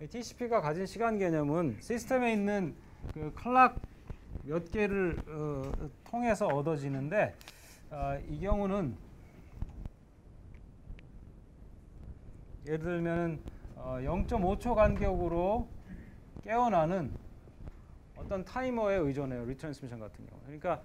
TCP가 가진 시간 개념은 시스템에 있는 그 클락 몇 개를 통해서 얻어지는데 이 경우는 예를 들면 0.5초 간격으로 깨어나는 어떤 타이머에 의존해요. 리트랜스미션 같은 경우. 그러니까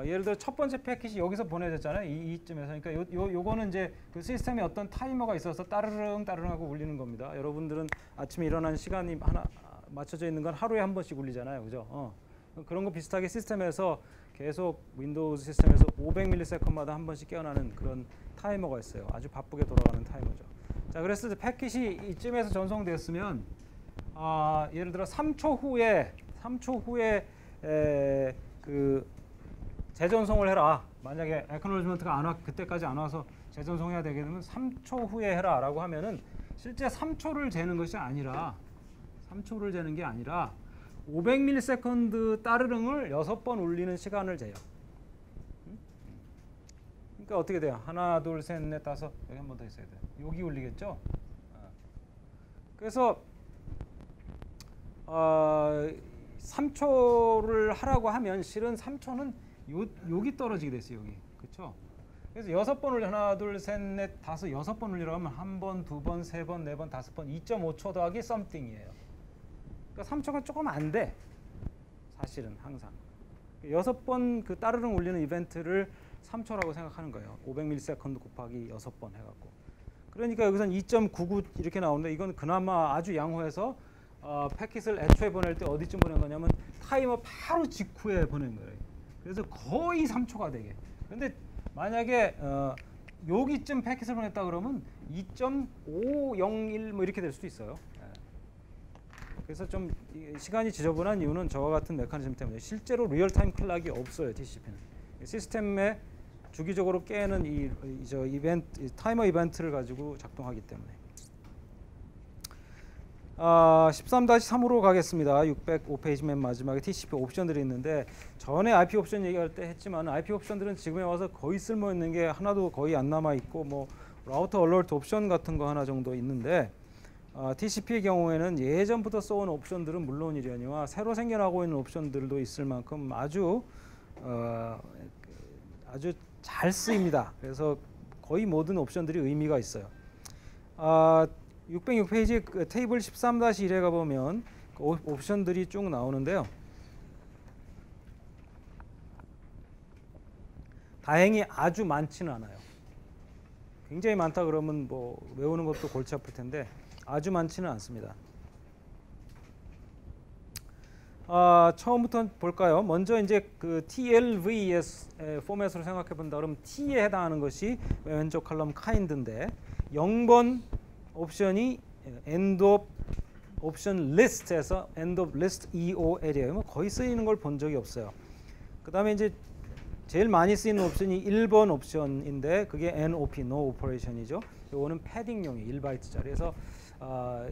예를 들어 첫 번째 패킷이 여기서 보내졌잖아요. 이쯤에서. 그러니까 요거는 이제 그 시스템에 어떤 타이머가 있어서 따르릉 하고 울리는 겁니다. 여러분들은 아침에 일어나는 시간이 하나 맞춰져 있는 건 하루에 한 번씩 울리잖아요. 그죠? 그런 거 비슷하게 시스템에서 계속 윈도우 시스템에서 500ms마다 한 번씩 깨어나는 그런 타이머가 있어요. 아주 바쁘게 돌아가는 타이머죠. 자, 그래서 패킷이 이쯤에서 전송됐으면 예를 들어 3초 후에 그 재전송을 해라. 만약에 애크놀리지먼트가 안 와, 그때까지 안 와서 재전송해야 되게 되면 3초 후에 해라라고 하면은 실제 3초를 재는 것이 아니라 3초를 재는 게 아니라 500ms 따르릉을 6번 울리는 시간을 재요. 그러니까 어떻게 돼요? 하나, 둘, 셋, 넷, 다섯. 여기 한 번 더 있어야 돼요. 여기 울리겠죠? 그래서 3초를 하라고 하면 실은 3초는 여기 떨어지게 됐어요. 여기. 그렇죠? 그래서 6번 울려 하나, 둘, 셋, 넷, 다섯, 6번 울리라고 하면 한 번, 두 번, 세 번, 네 번, 다섯 번 2.5초 더하기 something이에요. 그러니까 3초가 조금 안 돼. 사실은 항상. 6번 그 따르릉 울리는 이벤트를 3초라고 생각하는 거예요. 500ms 곱하기 6번 해갖고. 그러니까 여기서는 2.99 이렇게 나오는데 이건 그나마 아주 양호해서 패킷을 애초에 보낼 때 어디쯤 보낸 거냐면 타이머 바로 직후에 보낸 거예요. 그래서 거의 3초가 되게. 근데 만약에 여기쯤 패킷을 보냈다 그러면 2.501 뭐 이렇게 될 수도 있어요. 그래서 좀 시간이 지저분한 이유는 저와 같은 메커니즘 때문에 실제로 리얼타임 클락이 없어요. TCP는 시스템에 주기적으로 깨는 타이머 이벤트를 가지고 작동하기 때문에. 13-3으로 가겠습니다. 605페이지 맨 마지막에 TCP 옵션들이 있는데 전에 IP 옵션 얘기할 때 했지만 IP 옵션들은 지금에 와서 거의 쓸모 있는 게 하나도 거의 안 남아 있고 뭐 라우터 얼러트 옵션 같은 거 하나 정도 있는데 TCP의 경우에는 예전부터 써온 옵션들은 물론이려니와 새로 생겨나고 있는 옵션들도 있을 만큼 아주 잘 쓰입니다. 그래서 거의 모든 옵션들이 의미가 있어요. 606페이지 그 테이블 13-1에 가보면 그 옵션들이 쭉 나오는데요. 다행히 아주 많지는 않아요. 굉장히 많다 그러면 뭐 외우는 것도 골치 아플 텐데 아주 많지는 않습니다. 처음부터 볼까요? 먼저 이제 그 TLV의 포맷으로 생각해 본다 그러면 T에 해당하는 것이 왼쪽 칼럼 kind인데 0번 옵션이 end of option list에서 end of list EOL이에요. 거의 쓰이는 걸 본 적이 없어요. 그 다음에 이제 제일 많이 쓰이는 옵션이 1번 옵션인데 그게 NOP, No Operation이죠. 이거는 패딩용이 1바이트짜리. 그래서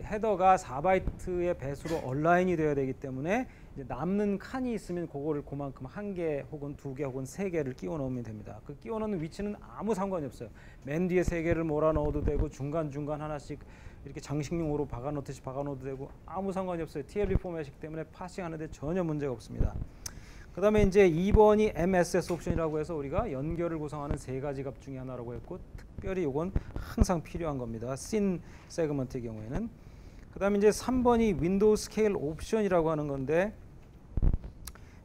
헤더가 4바이트의 배수로 얼라인이 되어야 되기 때문에 이제 남는 칸이 있으면 그거를 그만큼 한 개 혹은 두 개 혹은 세 개를 끼워 넣으면 됩니다. 그 끼워 넣는 위치는 아무 상관이 없어요. 맨 뒤에 세 개를 몰아 넣어도 되고 중간중간 하나씩 이렇게 장식용으로 박아 놓듯이 박아 넣어도 되고 아무 상관이 없어요. TLV 포맷이기 때문에 파싱하는데 전혀 문제가 없습니다. 그 다음에 이제 2번이 MSS 옵션이라고 해서 우리가 연결을 구성하는 세 가지 값 중에 하나라고 했고 특별히 이건 항상 필요한 겁니다. 씬 세그먼트의 경우에는. 그 다음에 이제 3번이 윈도우 스케일 옵션이라고 하는 건데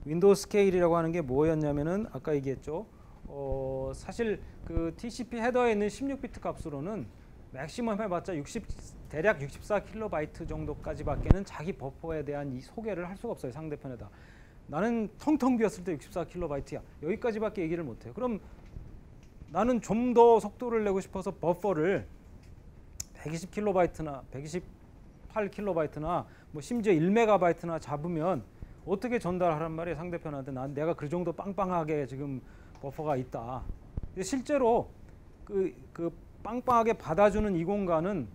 윈도우 스케일이라고 하는 게 뭐였냐면은 아까 얘기했죠. 사실 그 TCP 헤더에 있는 16비트 값으로는 맥시멈 해봤자 대략 64KB 정도까지밖에는 자기 버퍼에 대한 이 소개를 할 수가 없어요. 상대편에다. 나는 텅텅 비었을 때 64KB 여기까지밖에 얘기를 못해요. 그럼 나는 좀 더 속도를 내고 싶어서 버퍼를 120KB나 128KB나 뭐 심지어 1MB나 잡으면 어떻게 전달하란 말이에요. 상대편한테 내가 그 정도 빵빵하게 지금 버퍼가 있다. 실제로 그 빵빵하게 받아주는 이 공간은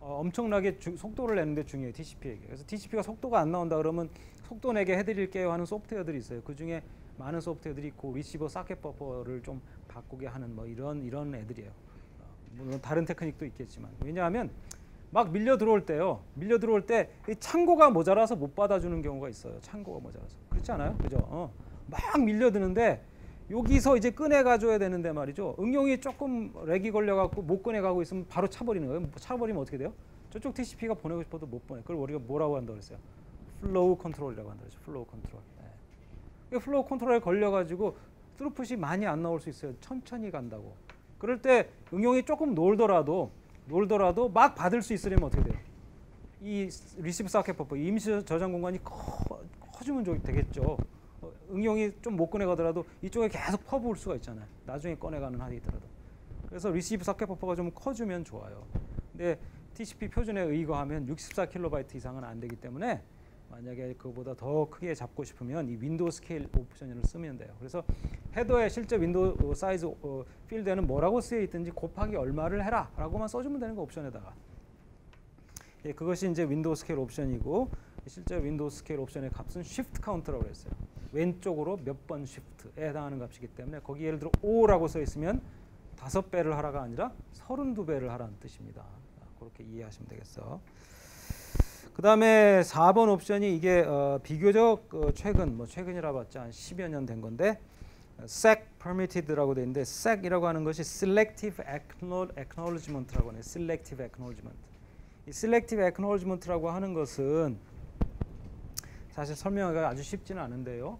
엄청나게 속도를 내는데 중요해요. TCP에게. 그래서 TCP가 속도가 안 나온다 그러면 속도 내게 해드릴게요 하는 소프트웨어들이 있어요. 그 중에 많은 소프트웨어들이 있고 리시버 사켓 버퍼를 좀 바꾸게 하는 뭐 이런 애들이에요. 물론 다른 테크닉도 있겠지만 왜냐하면 막 밀려 들어올 때요. 밀려 들어올 때 이 창고가 모자라서 못 받아주는 경우가 있어요. 창고가 모자라서. 그렇지 않아요? 그죠? 막 밀려드는데 여기서 이제 꺼내 가줘야 되는데 말이죠. 응용이 조금 렉이 걸려갖고 못 꺼내 가고 있으면 바로 차버리는 거예요. 차버리면 어떻게 돼요? 저쪽 TCP가 보내고 싶어도 못 보내. 그걸 우리가 뭐라고 한다고 그랬어요? 플로우 컨트롤이라고 한다고 그랬죠. 플로우 컨트롤. 네. 플로우 컨트롤에 걸려가지고 트루풋이 많이 안 나올 수 있어요. 천천히 간다고. 그럴 때 응용이 조금 놀더라도 막 받을 수 있으려면 어떻게 돼요? 이 리시브 사켓 버퍼 임시 저장 공간이 커지면 되겠죠. 응용이 좀 못 꺼내가더라도 이쪽에 계속 퍼부을 수가 있잖아요. 나중에 꺼내가는 한이 있더라도. 그래서 리시브 사켓 버퍼가 좀 커주면 좋아요. 근데 TCP 표준에 의거하면 64KB 이상은 안 되기 때문에 만약에 그거보다 더 크게 잡고 싶으면 이 윈도우 스케일 옵션을 쓰면 돼요. 그래서 헤더에 실제 윈도우 사이즈 필드에는 뭐라고 쓰여 있든지 곱하기 얼마를 해라 라고만 써주면 되는 거 옵션에다가. 예, 그것이 이제 윈도우 스케일 옵션이고 실제 윈도우 스케일 옵션의 값은 shift 카운트라고 했어요. 왼쪽으로 몇 번 shift에 해당하는 값이기 때문에 거기 예를 들어 5라고 써 있으면 5배를 하라가 아니라 32배를 하라는 뜻입니다. 그렇게 이해하시면 되겠어. 그 다음에 4번 옵션이 이게 비교적 최근이라 봤자 한 10여 년 된 건데 SEC permitted라고 되어 있는데 SEC이라고 하는 것이 selective acknowledgement라고 하네요. selective acknowledgement. 이 selective acknowledgement라고 하는 것은 사실 설명하기가 아주 쉽지는 않은데요.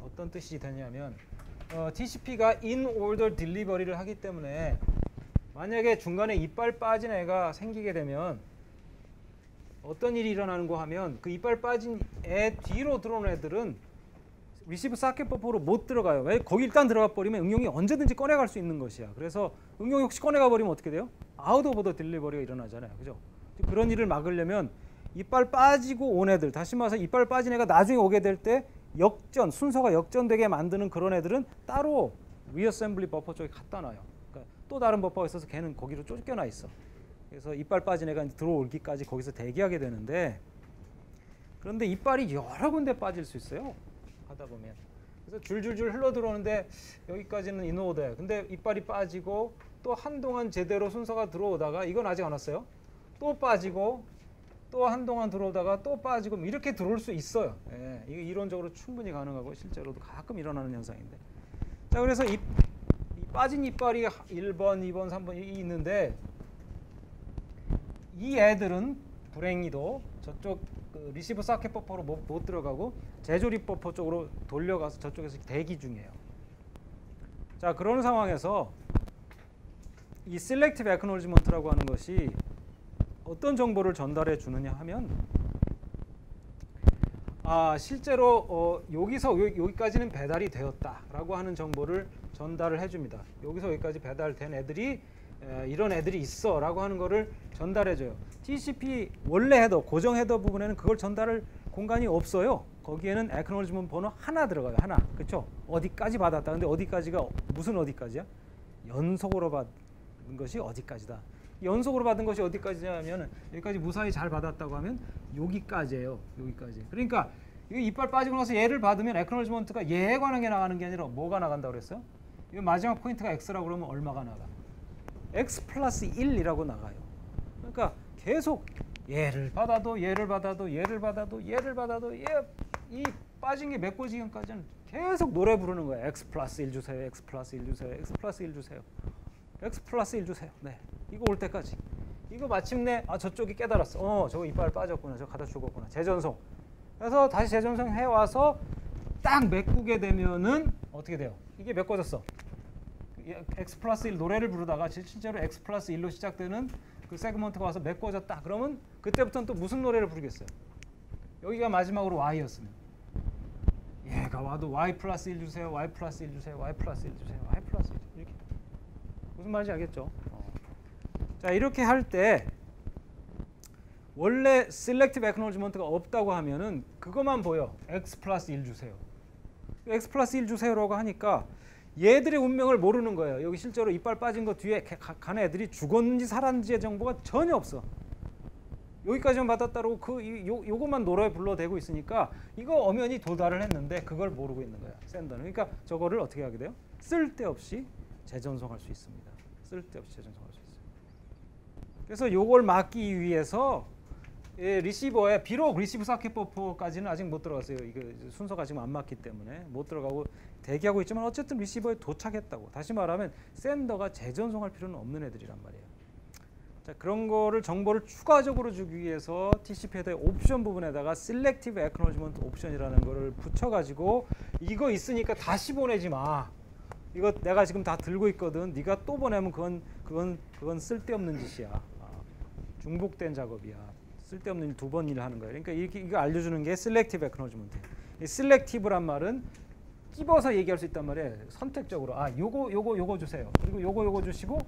어떤 뜻이 되냐면 TCP가 in order delivery를 하기 때문에 만약에 중간에 이빨 빠진 애가 생기게 되면 어떤 일이 일어나는가 하면 그 이빨 빠진 애 뒤로 들어오는 애들은 리시브 사켓 버퍼로 못 들어가요. 왜? 거기 일단 들어가 버리면 응용이 언제든지 꺼내갈 수 있는 것이야. 그래서 응용이 혹시 꺼내가 버리면 어떻게 돼요? 아웃 오브 더 딜리버리가 일어나잖아요. 그죠? 그런 일을 막으려면 이빨 빠지고 온 애들, 다시 말해서 이빨 빠진 애가 나중에 오게 될 때 순서가 역전되게 만드는 그런 애들은 따로 리어셈블리 버퍼 쪽에 갖다 놔요. 그러니까 또 다른 버퍼가 있어서 걔는 거기로 쫓겨나 있어. 그래서 이빨 빠진 애가 들어오기까지 거기서 대기하게 되는데, 그런데 이빨이 여러 군데 빠질 수 있어요. 하다 보면. 그래서 줄줄줄 흘러 들어오는데 여기까지는 인오더예요. 근데 이빨이 빠지고 또 한동안 제대로 순서가 들어오다가 이건 아직 안 왔어요. 또 빠지고 또 한동안 들어오다가 또 빠지고 이렇게 들어올 수 있어요. 예, 이게 이론적으로 충분히 가능하고 실제로도 가끔 일어나는 현상인데. 자, 그래서 이 빠진 이빨이 1번, 2번, 3번 있는데 이 애들은 불행히도 저쪽 리시브 사켓 버퍼로 못 들어가고 재조립 버퍼 쪽으로 돌려가서 저쪽에서 대기 중이에요. 자, 그런 상황에서 이 셀렉티브 애크놀리지먼트라고 하는 것이 어떤 정보를 전달해 주느냐 하면 실제로 여기서 여기까지는 배달이 되었다라고 하는 정보를 전달을 해줍니다. 여기서 여기까지 배달된 애들이 이런 애들이 있어라고 하는 거를 전달해줘요. TCP 원래 헤더, 고정 헤더 부분에는 그걸 전달할 공간이 없어요. 거기에는 acknowledgement 번호 하나 들어가요. 하나. 그렇죠? 어디까지 받았다. 근데 어디까지가 무슨 어디까지야? 연속으로 받은 것이 어디까지다. 연속으로 받은 것이 어디까지냐면 여기까지 무사히 잘 받았다고 하면 여기까지예요. 여기까지. 그러니까 이거 이빨 빠지고 나서 얘를 받으면 acknowledgement가 얘에 관한 게 나가는 게 아니라 뭐가 나간다고 그랬어요? 이 마지막 포인트가 x라고 그러면 얼마가 나가? x 플러스 1이라고 나가요. 그러니까 계속 얘를 받아도 얘를 받아도 얘를 받아도 얘를 받아도 이 빠진 게 메꿔지기까지는 계속 노래 부르는 거예요. x 플러스 1 주세요. x 플러스 1 주세요. x 플러스 1 주세요. x 플러스 1 주세요. 네, 이거 올 때까지. 이거 마침내 저쪽이 깨달았어. 저거 이빨 빠졌구나. 저거 갖다 죽었구나. 재전송. 그래서 다시 재전송 해와서 딱 메꾸게 되면은 어떻게 돼요? 이게 메꿔졌어. x 플러스 1 노래를 부르다가 실제로 x 플러스 1로 시작되는 그 세그먼트가 와서 메꿔졌다. 그러면 그때부터는 또 무슨 노래를 부르겠어요? 여기가 마지막으로 y였으면 얘가 와도 y 플러스 1 주세요. y 플러스 1 주세요. y 플러스 1 주세요. y 플러스 1 이렇게. 무슨 말인지 알겠죠? 자, 이렇게 할 때 원래 selective acknowledgement가 없다고 하면은 그것만 보여. x 플러스 1 주세요. x 플러스 1 주세요라고 하니까 얘들의 운명을 모르는 거예요. 여기 실제로 이빨 빠진 거 뒤에 간 애들이 죽었는지 살았는지의 정보가 전혀 없어. 여기까지만 받았다고 요것만 노래 불러대고 있으니까 이거 엄연히 도달을 했는데 그걸 모르고 있는 거야. 샌더는. 그러니까 저거를 어떻게 하게 돼요? 쓸데없이 재전송할 수 있습니다. 쓸데없이 재전송할 수 있어요. 그래서 요걸 막기 위해서 리시버에 비록 리시브 사켓 버퍼까지는 아직 못 들어갔어요. 이거 순서가 지금 안 맞기 때문에 못 들어가고 대기하고 있지만 어쨌든 리시버에 도착했다고. 다시 말하면 샌더가 재전송할 필요는 없는 애들이란 말이에요. 자, 그런 거를 정보를 추가적으로 주기 위해서 TCP 헤더의 옵션 부분에다가 Selective Acknowledgement 옵션이라는 거를 붙여가지고 이거 있으니까 다시 보내지 마. 이거 내가 지금 다 들고 있거든. 네가 또 보내면 그건 쓸데없는 짓이야. 중복된 작업이야. 쓸데없는 두 번 일을 하는 거예요. 그러니까 이거 알려주는 게 Selective Acknowledgement. 이 selective란 말은 찝어서 얘기할 수 있단 말이에요. 선택적으로 요거 주세요. 그리고 요거 주시고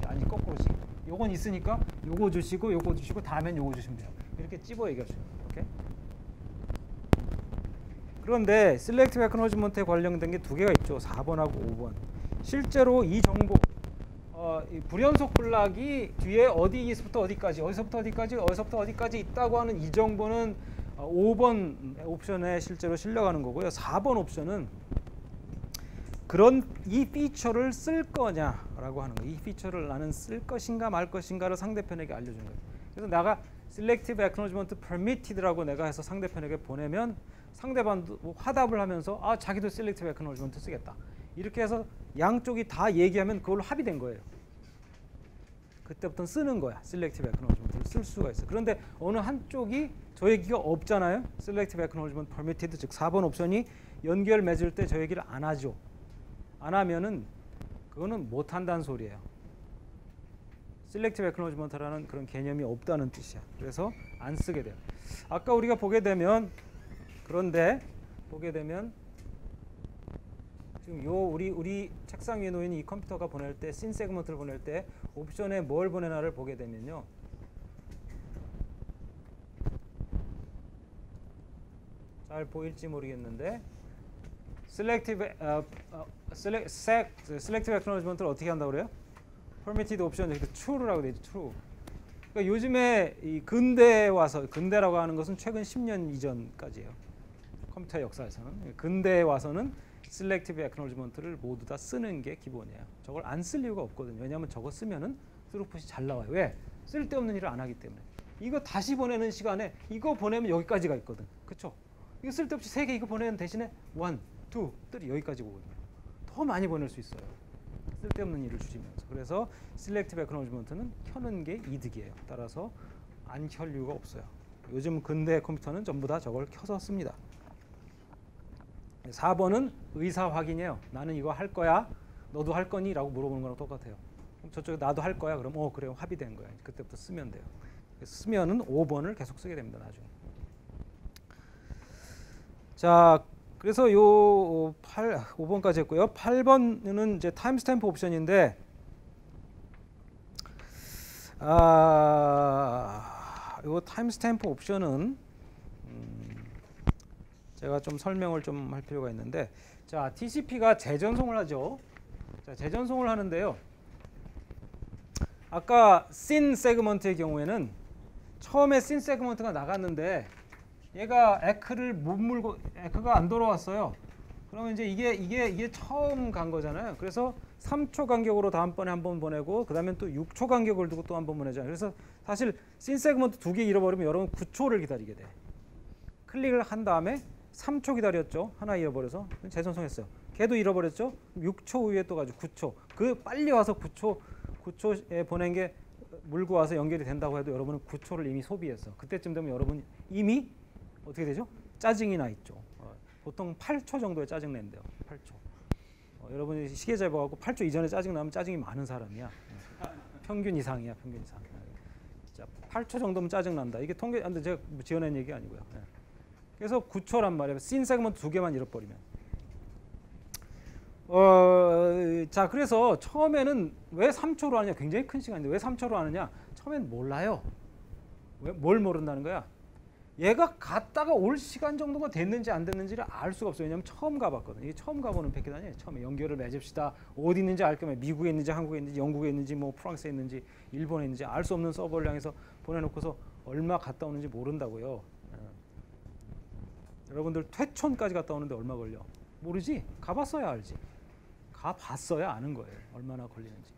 아니 거꾸로지. 요건 있으니까 요거 주시고 다음엔 요거 주시면 돼요. 이렇게 찝어 얘기할 수 있는 거예요. 오케이? 그런데 Selective Acknowledgement에 관련된 게 두 개가 있죠. 4번하고 5번. 실제로 이 정보 이 불연속 블락이 뒤에 어디서부터 어디까지 있다고 하는 이 정보는 5번 옵션에 실제로 실려가는 거고요. 4번 옵션은 이 피처를 쓸 거냐라고 하는 거예요. 이 피처를 나는 쓸 것인가 말 것인가를 상대편에게 알려주는 거예요. 그래서 내가 Selective Acknowledgement Permitted라고 내가 해서 상대편에게 보내면 상대방도 화답을 하면서 자기도 Selective Acknowledgement 쓰겠다. 이렇게 해서 양쪽이 다 얘기하면 그걸로 합의된 거예요. 그때부터는 쓰는 거야. Selective Acknowledgement를 쓸 수가 있어. 그런데 어느 한쪽이 저 얘기가 없잖아요. Selective Acknowledgement Permitted, 즉 4번 옵션이 연결 맺을 때 저 얘기를 안 하죠. 안 하면은 그거는 못 한다는 소리예요. Selective Acknowledgement라는 그런 개념이 없다는 뜻이야. 그래서 안 쓰게 돼요. 아까 우리가 보게 되면 지금 우리 책상 위에 놓인 이 컴퓨터가 보낼 때 씬 세그먼트를 보낼 때 옵션에 뭘 보내나를 보게 되면요. 잘 보일지 모르겠는데 Selective Acknowledgement를 어떻게 한다고 그래요? Permitted 옵션 이렇게 true라고 되죠. true. 그러니까 요즘에 이 근대라고 하는 것은 최근 10년 이전까지예요. 컴퓨터 역사에서는. 근대에 와서는 Selective Acknowledgement를 모두 다 쓰는 게 기본이에요. 저걸 안 쓸 이유가 없거든요. 왜냐하면 저거 쓰면은 스루풋이 잘 나와요. 왜? 쓸데없는 일을 안 하기 때문에. 이거 다시 보내는 시간에 이거 보내면 여기까지가 있거든. 그렇죠? 이거 쓸데없이 3개 이거 보내는 대신에 1, 2, 3 여기까지 오거든요. 더 많이 보낼 수 있어요. 쓸데없는 일을 줄이면서. 그래서 Selective Acknowledgement는 켜는 게 이득이에요. 따라서 안 켤 이유가 없어요. 요즘 근대 컴퓨터는 전부 다 저걸 켜서 씁니다. 4번은 의사 확인이에요. 나는 이거 할 거야. 너도 할 거니? 라고 물어보는 거랑 똑같아요. 그럼 저쪽에 나도 할 거야. 그럼 그래 합의된 거야. 그때부터 쓰면 돼요. 쓰면은 5번을 계속 쓰게 됩니다. 나중에. 자, 그래서 요 5번까지 했고요. 8번은 이제 타임스탬프 옵션인데 요 타임스탬프 옵션은 제가 좀 설명을 좀 할 필요가 있는데, 자, TCP가 재전송을 하죠. 자, 재전송을 하는데요. 아까 씬 세그먼트의 경우에는 처음에 씬 세그먼트가 나갔는데 얘가 에크를 못 물고 에크가 안 돌아왔어요. 그러면 이제 이게 처음 간 거잖아요. 그래서 3초 간격으로 다음번에 한번 보내고 그다음에 또 6초 간격을 두고 또 한번 보내잖아요. 그래서 사실 씬 세그먼트 2개 잃어버리면 여러분 9초를 기다리게 돼. 클릭을 한 다음에 3초 기다렸죠. 하나 잃어버려서 재전송했어요. 걔도 잃어버렸죠. 6초 후에 또 가지고 9초. 그 빨리 와서 9초에 보낸 게 물고 와서 연결이 된다고 해도 여러분은 9초를 이미 소비했어. 그때쯤 되면 여러분 이미 어떻게 되죠? 짜증이 나 있죠. 보통 8초 정도에 짜증 낸대요. 8초. 여러분이 시계 잡아갖고 8초 이전에 짜증 나면 짜증이 많은 사람이야. 평균 이상이야. 평균 이상. 자, 8초 정도면 짜증 난다. 이게 통계, 근데 제가 지어낸 얘기 아니고요. 그래서 9초란 말이에요. 씬 세그먼트 2개만 잃어버리면. 자, 그래서 처음에는 왜 3초로 하느냐? 굉장히 큰 시간인데 왜 3초로 하느냐? 처음엔 몰라요. 왜? 뭘 모른다는 거야? 얘가 갔다가 올 시간 정도가 됐는지 안 됐는지를 알 수가 없어요. 왜냐하면 처음 가봤거든요. 이게 처음 가보는 패킷 아니에요. 처음에 연결을 맺읍시다. 어디 있는지 알 거면 미국에 있는지 한국에 있는지 영국에 있는지 뭐 프랑스에 있는지 일본에 있는지 알 수 없는 서버를 향해서 보내놓고서 얼마 갔다 오는지 모른다고요. 여러분들 퇴촌까지 갔다 오는데 얼마 걸려? 모르지? 가봤어야 알지. 가봤어야 아는 거예요. 얼마나 걸리는지.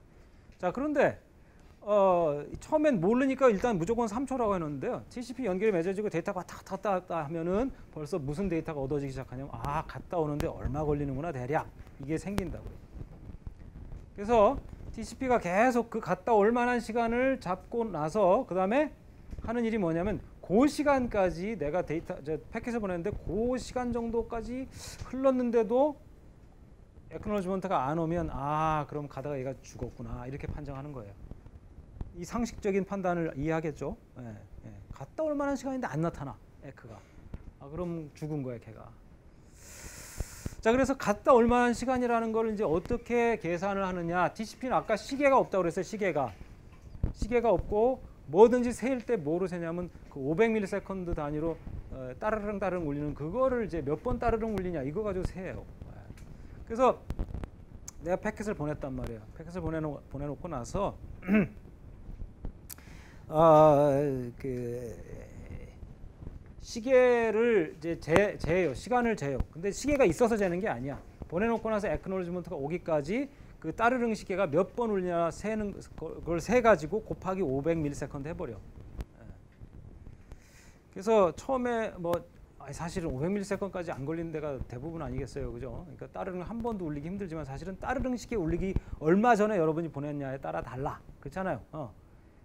자, 그런데 처음엔 모르니까 일단 무조건 3초라고 해놓는데요. TCP 연결이 맺어지고 데이터가 왔다 갔다 하면은 벌써 무슨 데이터가 얻어지기 시작하냐면 갔다 오는데 얼마 걸리는구나 대략 이게 생긴다고요. 그래서 TCP가 계속 그 갔다 올 만한 시간을 잡고 나서 그 다음에 하는 일이 뭐냐면 그 시간까지 내가 패킷을 보냈는데 그 시간 정도까지 흘렀는데도 애크놀리지먼트가 안 오면 그럼 가다가 얘가 죽었구나 이렇게 판정하는 거예요. 이 상식적인 판단을 이해하겠죠. 갔다 올 만한 시간인데 안 나타나 에크가. 그럼 죽은 거야 걔가. 자, 그래서 갔다 올 만한 시간이라는 걸 이제 어떻게 계산을 하느냐. TCP는 아까 시계가 없다고 그랬어요. 시계가 없고 뭐든지 세일 때 뭐로 세냐면 그 500ms 단위로 따르릉 울리는 그거를 이제 몇 번 따르릉 울리냐 이거 가지고 세요. 그래서 내가 패킷을 보냈단 말이에요. 패킷을 보내놓고 나서 그 시계를 이제 재요. 시간을 재요. 근데 시계가 있어서 재는 게 아니야. 보내놓고 나서 액노리지먼트가 오기까지 그 따르릉 시계가 몇 번 울리냐 세는 그걸 세 가지고 곱하기 500ms 해버려. 그래서 처음에 뭐 사실은 500ms까지 안 걸리는 데가 대부분 아니겠어요, 그죠? 그러니까 따르릉 한 번도 울리기 힘들지만 사실은 따르릉 시계 울리기 얼마 전에 여러분이 보냈냐에 따라 달라, 그렇잖아요.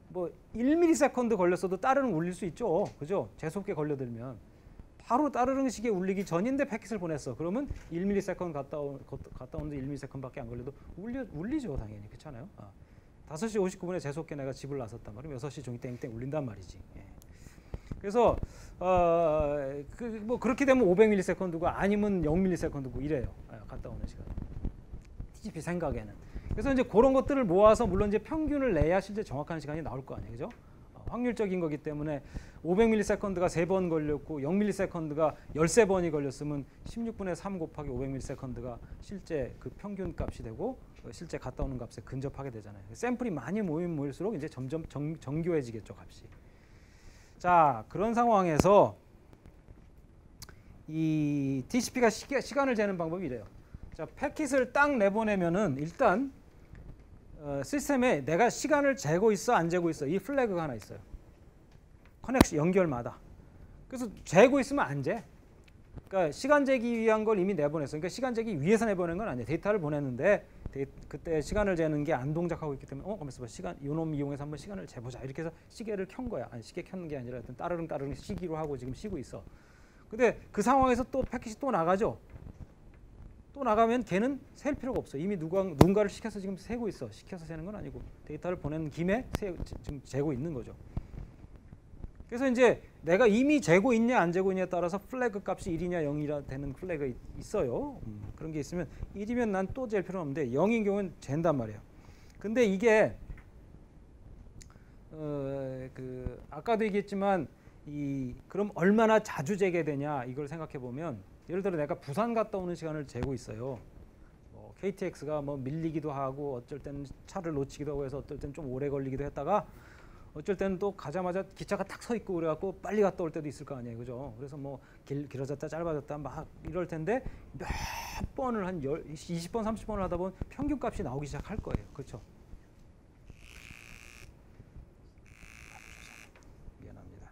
뭐 1ms 걸렸어도 따르릉 울릴 수 있죠, 그죠? 재수없게 걸려들면 바로 따르릉 시계 울리기 전인데 패킷을 보냈어. 그러면 1ms 갔다 오는데 1ms밖에 안 걸려도 울리죠, 당연히, 그렇잖아요. 5시 59분에 재수없게 내가 집을 나섰단 말이에요. 6시 종이 땡땡 울린단 말이지. 예. 그래서 뭐 그렇게 되면 500ms고 아니면 0ms고 이래요. 갔다 오는 시간. TCP 생각에는. 그래서 이제 그런 것들을 모아서 물론 이제 평균을 내야 실제 정확한 시간이 나올 거 아니에요, 그죠? 확률적인 거기 때문에 500ms가 3번 걸렸고 0ms가 13번이 걸렸으면 16분의 3 곱하기 500ms가 실제 그 평균 값이 되고 실제 갔다 오는 값에 근접하게 되잖아요. 샘플이 많이 모이면 모일수록 이제 점점 정교해지겠죠, 값이. 자, 그런 상황에서 이 TCP가 시간을 재는 방법이 이래요. 자, 패킷을 딱 내보내면은 일단 시스템에 내가 시간을 재고 있어 안 재고 있어 이 플래그가 하나 있어요. 커넥션 연결마다. 그래서 재고 있으면 안 재. 그러니까 시간 재기 위한 걸 이미 내보냈어. 그러니까 시간 재기 위해서 내보낸 건 아니에요. 데이터를 보냈는데 그때 시간을 재는 게 안 동작하고 있기 때문에 가만있어 봐. 시간 요놈 이용해서 한번 시간을 재보자. 이렇게 해서 시계를 켠 거야. 아니 시계 켜는 게 아니라 따르릉 시기로 하고 지금 쉬고 있어. 근데 그 상황에서 또 패킷이 또 나가죠. 또 나가면 걔는 셀 필요가 없어. 이미 누군가를 시켜서 지금 세고 있어. 시켜서 세는 건 아니고 데이터를 보낸 김에 지금 재고 있는 거죠. 그래서 이제 내가 이미 재고 있냐 안 재고 있냐에 따라서 플래그 값이 1이냐 0이냐 되는 플래그 있어요. 그런 게 있으면 1이면 난 또 잴 필요는 없는데 0인 경우는 잰단 말이에요. 근데 이게 아까도 얘기했지만 그럼 얼마나 자주 재게 되냐 이걸 생각해 보면 예를 들어 내가 부산 갔다 오는 시간을 재고 있어요. KTX가 뭐 밀리기도 하고 어쩔 때는 차를 놓치기도 하고 해서 어떨 때는 좀 오래 걸리기도 했다가 어쩔 때는 또 가자마자 기차가 딱 서 있고 그래갖고 빨리 갔다 올 때도 있을 거 아니에요, 그죠? 그래서 뭐 길어졌다 짧아졌다 막 이럴 텐데 몇 번을 한 20번 30번을 하다 보면 평균값이 나오기 시작할 거예요, 그렇죠? 미안합니다.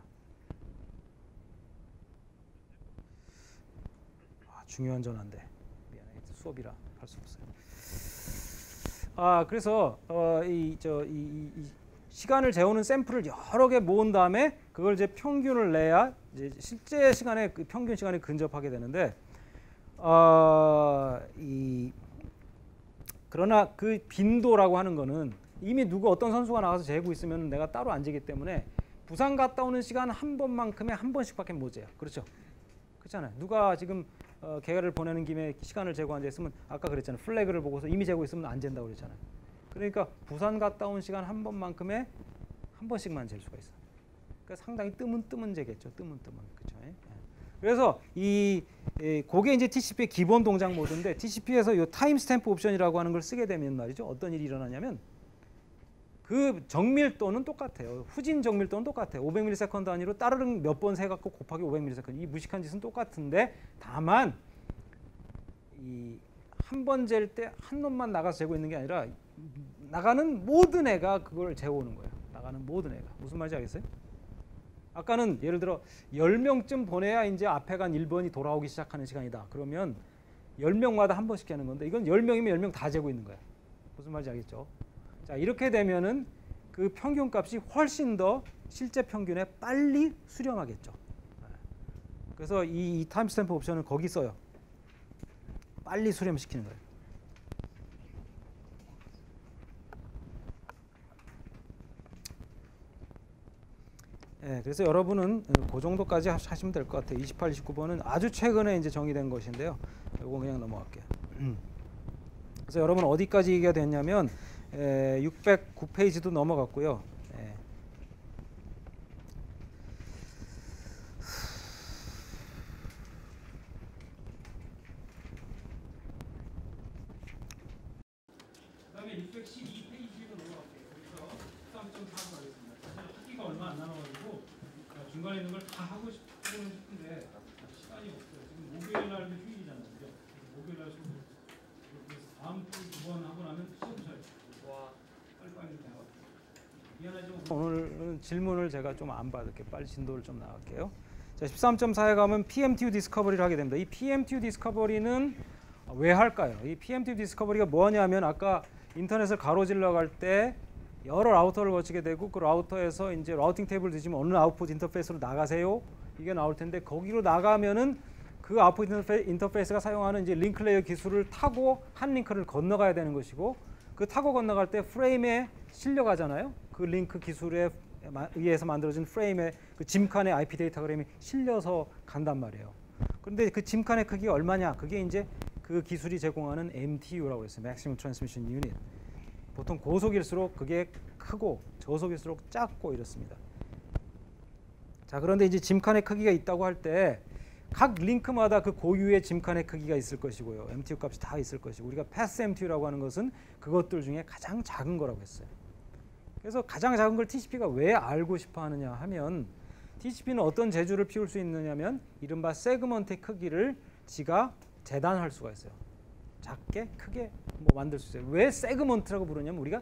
중요한 전화인데 미안해, 수업이라 할 수 없어요. 그래서 이 시간을 재우는 샘플을 여러 개 모은 다음에 그걸 이제 평균을 내야 이제 실제 시간에 그 평균 시간에 근접하게 되는데 그러나 그 빈도라고 하는 거는 이미 어떤 선수가 나가서 재고 있으면 내가 따로 안 재기 때문에 부산 갔다 오는 시간 한 번만큼에 한 번씩밖에 못 재요. 그렇죠? 그렇잖아요. 누가 지금 계획을 보내는 김에 시간을 재고 앉아 있으면 아까 그랬잖아요. 플래그를 보고서 이미 재고 있으면 안 잰다고 그랬잖아요. 그러니까 부산 갔다 온 시간 한 번만큼에 한 번씩만 잴 수가 있어요. 그러니까 상당히 뜨문 재겠죠. 뜨문. 그렇죠? 그래서 그게 이제 TCP의 기본 동작 모드인데 TCP에서 이 타임 스탬프 옵션이라고 하는 걸 쓰게 되면 말이죠. 어떤 일이 일어나냐면 그 정밀도는 똑같아요. 후진 정밀도는 똑같아요. 500ms 단위로 따르릉 몇 번 세갖고 곱하기 500ms. 이 무식한 짓은 똑같은데 다만 한 번 잴 때 한 놈만 나가서 재고 있는 게 아니라 나가는 모든 애가 그걸 재오는 거예요. 나가는 모든 애가. 무슨 말인지 알겠어요? 아까는 예를 들어 10명쯤 보내야 이제 앞에 간 1번이 돌아오기 시작하는 시간이다. 그러면 10명마다 한 번씩 하는 건데 이건 10명이면 10명 다 재고 있는 거야. 무슨 말인지 알겠죠? 자, 이렇게 되면은 그 평균 값이 훨씬 더 실제 평균에 빨리 수렴하겠죠. 그래서 이 타임스탬프 옵션은 거기 써요. 빨리 수렴시키는 거예요. 네, 그래서 여러분은 그 정도까지 하시면 될 것 같아요. 28, 29번은 아주 최근에 이제 정의된 것인데요. 이거 그냥 넘어갈게요. 그래서 여러분 어디까지 얘기가 됐냐면 609페이지도 넘어갔고요. 그다음에 612페이지로 넘어갈게요. 그래서 13.4로 가겠습니다. 학기가 얼마 안 남아가지고 중간에 있는 걸 다 하고 싶은데 시간이 없어요. 지금 목요일 날도 휴일이잖아요. 그죠? 목요일 날 수업. 그래서 다음 주 2번 하고 나면 시험 쳐요. 와, 빨리빨리 해요. 미안하지만 오늘은 질문을 제가 좀 안 받을게요. 빨리 진도를 좀 나갈게요. 자, 13.4에 가면 PMTU 디스커버리를 하게 됩니다. 이 PMTU 디스커버리는 왜 할까요? 이 PMTU 디스커버리가 뭐냐면 아까 인터넷을 가로질러 갈 때 여러 라우터를 거치게 되고 그 라우터에서 이제 라우팅 테이블을 뒤지면 어느 아웃풋 인터페이스로 나가세요. 이게 나올 텐데 거기로 나가면은 그 아웃풋 인터페이스가 사용하는 이제 링크 레이어 기술을 타고 한 링크를 건너가야 되는 것이고 그 타고 건너갈 때 프레임에 실려가잖아요. 그 링크 기술에 의해서 만들어진 프레임에 그 짐칸의 IP 데이터그램이 실려서 간단 말이에요. 그런데 그 짐칸의 크기가 얼마냐? 그게 이제 그 기술이 제공하는 MTU라고 했어요. Maximum Transmission Unit. 보통 고속일수록 그게 크고 저속일수록 작고 이렇습니다. 자, 그런데 이제 짐칸의 크기가 있다고 할 때 각 링크마다 그 고유의 짐칸의 크기가 있을 것이고요. MTU 값이 다 있을 것이고 우리가 패스 MTU라고 하는 것은 그것들 중에 가장 작은 거라고 했어요. 그래서 가장 작은 걸 TCP가 왜 알고 싶어 하느냐 하면 TCP는 어떤 재주를 피울 수 있느냐면 이른바 세그먼트의 크기를 지가 재단할 수가 있어요. 작게 크게 뭐 만들 수 있어요. 왜 세그먼트라고 부르냐면 우리가